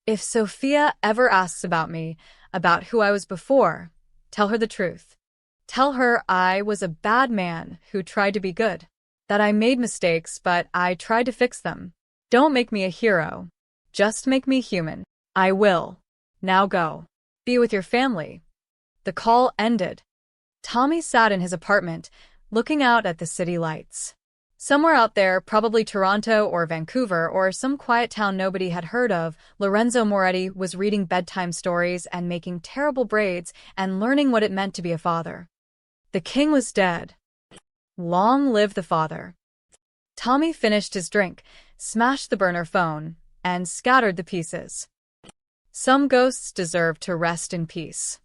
If Sophia ever asks about me, about who I was before, tell her the truth. Tell her I was a bad man who tried to be good. That I made mistakes, but I tried to fix them. Don't make me a hero. Just make me human." "I will. Now go. Be with your family." The call ended. Tommy sat in his apartment, looking out at the city lights. Somewhere out there, probably Toronto or Vancouver or some quiet town nobody had heard of, Lorenzo Moretti was reading bedtime stories and making terrible braids and learning what it meant to be a father. The king was dead. Long live the father. Tommy finished his drink, smashed the burner phone, and scattered the pieces. Some ghosts deserve to rest in peace.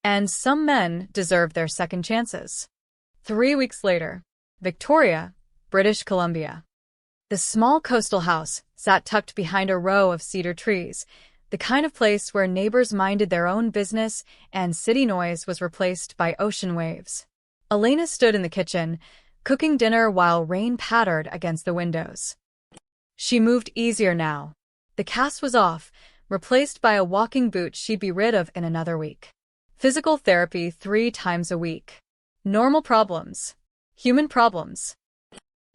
And some men deserve their second chances. 3 weeks later, Victoria, British Columbia. The small coastal house sat tucked behind a row of cedar trees, the kind of place where neighbors minded their own business and city noise was replaced by ocean waves. Elena stood in the kitchen, cooking dinner while rain pattered against the windows. She moved easier now. The cast was off, replaced by a walking boot she'd be rid of in another week. Physical therapy 3 times a week. Normal problems. Human problems.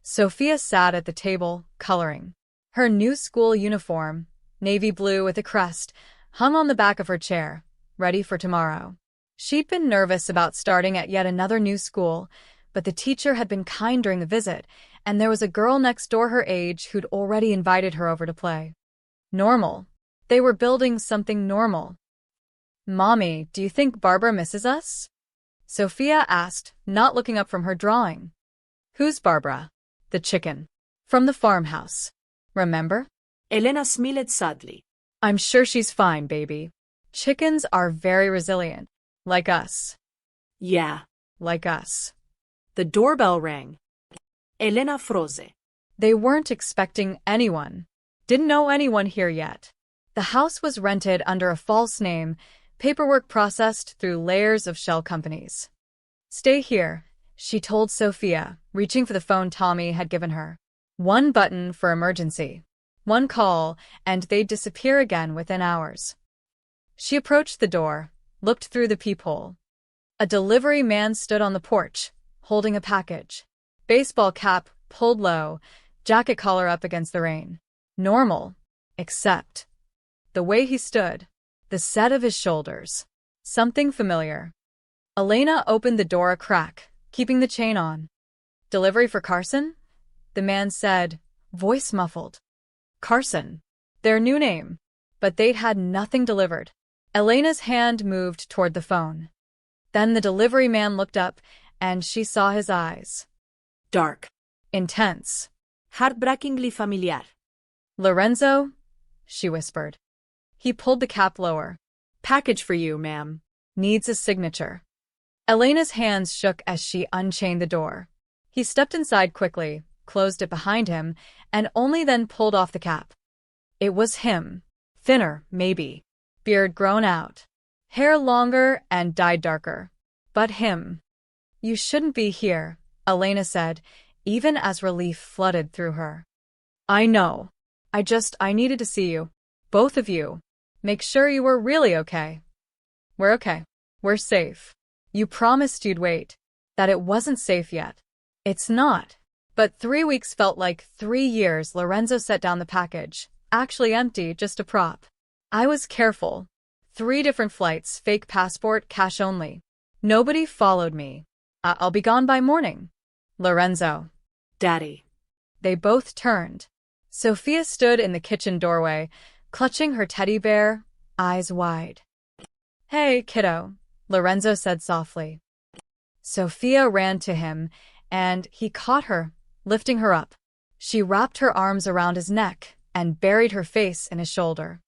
Sophia sat at the table, coloring. Her new school uniform, navy blue with a crest, hung on the back of her chair, ready for tomorrow. She'd been nervous about starting at yet another new school, but the teacher had been kind during the visit, and there was a girl next door her age who'd already invited her over to play. Normal. They were building something normal. "Mommy, do you think Barbara misses us?" Sophia asked, not looking up from her drawing. "Who's Barbara?" "The chicken. From the farmhouse. Remember?" Elena smiled sadly. "I'm sure she's fine, baby. Chickens are very resilient. Like us." "Yeah." "Like us." The doorbell rang. Elena froze. They weren't expecting anyone. Didn't know anyone here yet. The house was rented under a false name, paperwork processed through layers of shell companies. Stay here, she told Sophia, reaching for the phone Tommy had given her. One button for emergency. One call, and they'd disappear again within hours. She approached the door, looked through the peephole. A delivery man stood on the porch, holding a package. Baseball cap pulled low, jacket collar up against the rain. Normal, except the way he stood, the set of his shoulders. Something familiar. Elena opened the door a crack, keeping the chain on. Delivery for Carson? The man said, voice muffled. Carson. Their new name. But they'd had nothing delivered. Elena's hand moved toward the phone. Then the delivery man looked up, and she saw his eyes. Dark. Intense. Heartbreakingly familiar. Lorenzo? She whispered. He pulled the cap lower. Package for you, ma'am. Needs a signature. Elena's hands shook as she unchained the door. He stepped inside quickly, closed it behind him, and only then pulled off the cap. It was him. Thinner, maybe. Beard grown out. Hair longer and dyed darker. But him. You shouldn't be here, Elena said, even as relief flooded through her. I know. I needed to see you. Both of you. Make sure you were really okay. We're okay. We're safe. You promised you'd wait. That it wasn't safe yet. It's not. But 3 weeks felt like 3 years. Lorenzo set down the package. Actually empty, just a prop. I was careful. 3 different flights, fake passport, cash only. Nobody followed me. I'll be gone by morning. Lorenzo. Daddy. They both turned. Sophia stood in the kitchen doorway, clutching her teddy bear, eyes wide. Hey, kiddo, Lorenzo said softly. Sophia ran to him, and he caught her, lifting her up. She wrapped her arms around his neck and buried her face in his shoulder.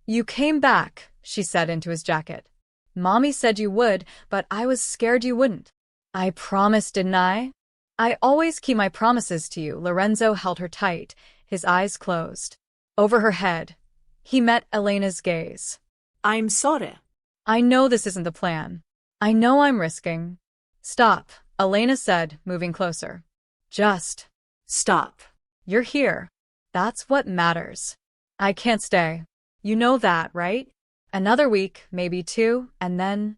You came back, she said into his jacket. Mommy said you would, but I was scared you wouldn't. I promised, didn't I? I always keep my promises to you. Lorenzo held her tight, his eyes closed. Over her head, he met Elena's gaze. I'm sorry. I know this isn't the plan. I know I'm risking. Stop, Elena said, moving closer. Just stop. You're here. That's what matters. I can't stay. You know that, right? Another week, maybe 2, and then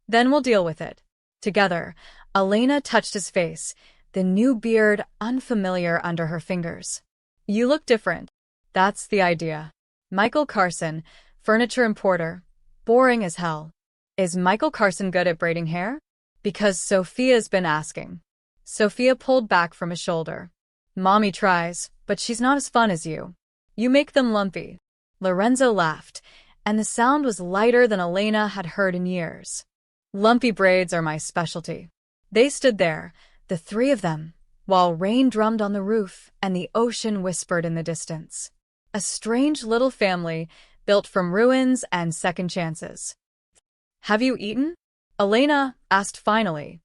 we'll deal with it. Together, Elena touched his face, the new beard unfamiliar under her fingers. You look different. That's the idea. Michael Carson, furniture importer. Boring as hell. Is Michael Carson good at braiding hair? Because Sophia's been asking. Sophia pulled back from his shoulder. Mommy tries, but she's not as fun as you. You make them lumpy. Lorenzo laughed, and the sound was lighter than Elena had heard in years. Lumpy braids are my specialty. They stood there, the 3 of them, while rain drummed on the roof and the ocean whispered in the distance. A strange little family, built from ruins and second chances. Have you eaten? Elena asked finally.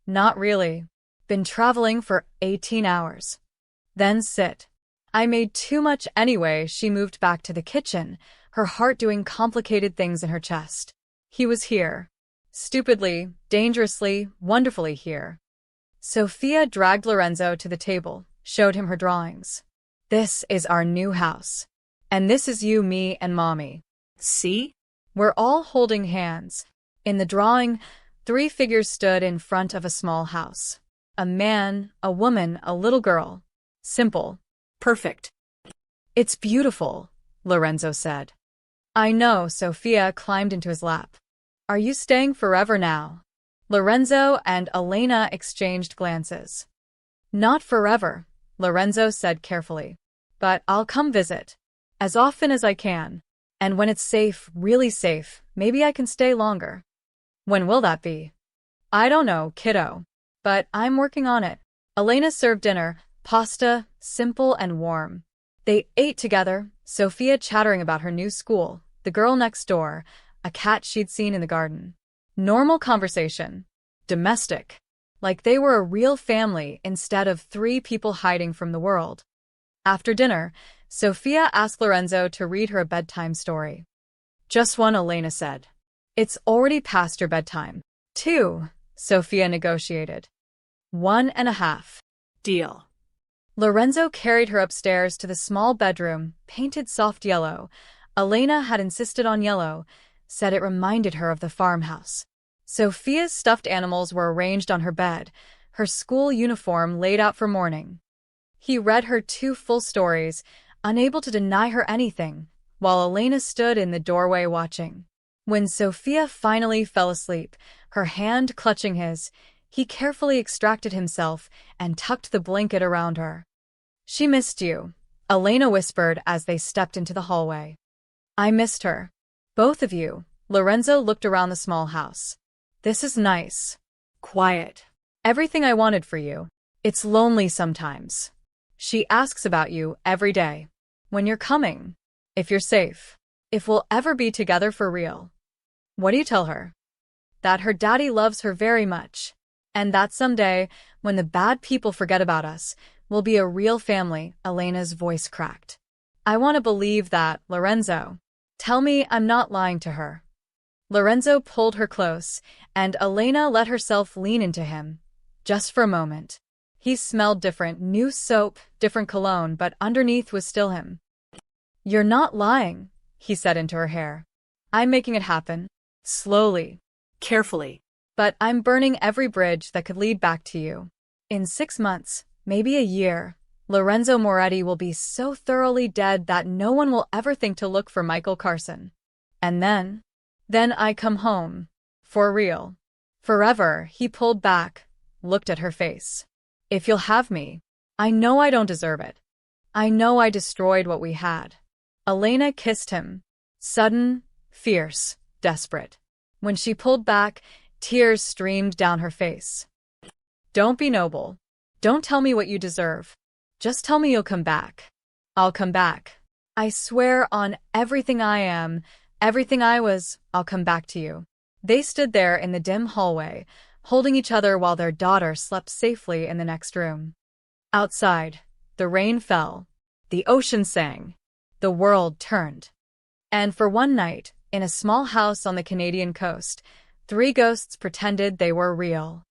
Not really. Been traveling for 18 hours. Then sit. I made too much anyway. She moved back to the kitchen, her heart doing complicated things in her chest. He was here. Stupidly, dangerously, wonderfully here. Sophia dragged Lorenzo to the table, showed him her drawings. This is our new house. And this is you, me, and Mommy. See? We're all holding hands. In the drawing, 3 figures stood in front of a small house. A man, a woman, a little girl. Simple. Perfect. It's beautiful, Lorenzo said. I know. Sophia climbed into his lap. Are you staying forever now? Lorenzo and Elena exchanged glances. Not forever, Lorenzo said carefully. But I'll come visit. As often as I can. And when it's safe, really safe, maybe I can stay longer. When will that be? I don't know, kiddo. But I'm working on it. Elena served dinner, pasta, simple and warm. They ate together, Sophia chattering about her new school, the girl next door, a cat she'd seen in the garden. Normal conversation. Domestic. Like they were a real family instead of 3 people hiding from the world. After dinner, Sophia asked Lorenzo to read her a bedtime story. Just one, Elena said. It's already past your bedtime. 2, Sophia negotiated. 1.5. Deal. Lorenzo carried her upstairs to the small bedroom, painted soft yellow. Elena had insisted on yellow, said it reminded her of the farmhouse. Sophia's stuffed animals were arranged on her bed, her school uniform laid out for morning. He read her 2 full stories, unable to deny her anything, while Elena stood in the doorway watching. When Sophia finally fell asleep, her hand clutching his, he carefully extracted himself and tucked the blanket around her. She missed you, Elena whispered as they stepped into the hallway. I missed her. Both of you. Lorenzo looked around the small house. This is nice. Quiet. Everything I wanted for you. It's lonely sometimes. She asks about you every day. When you're coming. If you're safe. If we'll ever be together for real. What do you tell her? That her daddy loves her very much. And that someday, when the bad people forget about us, we'll be a real family, Elena's voice cracked. I want to believe that, Lorenzo. Tell me I'm not lying to her. Lorenzo pulled her close, and Elena let herself lean into him. Just for a moment. He smelled different, new soap, different cologne, but underneath was still him. You're not lying, he said into her hair. I'm making it happen. Slowly. Carefully. But I'm burning every bridge that could lead back to you. In 6 months, maybe a year, Lorenzo Moretti will be so thoroughly dead that no one will ever think to look for Michael Carson. And then I come home. For real. Forever, he pulled back, looked at her face. If you'll have me, I know I don't deserve it. I know I destroyed what we had. Elena kissed him. Sudden, fierce, desperate. When she pulled back, tears streamed down her face. Don't be noble. Don't tell me what you deserve. Just tell me you'll come back. I'll come back. I swear on everything I am, everything I was, I'll come back to you. They stood there in the dim hallway, holding each other while their daughter slept safely in the next room. Outside, the rain fell. The ocean sang. The world turned. And for one night, in a small house on the Canadian coast, 3 ghosts pretended they were real.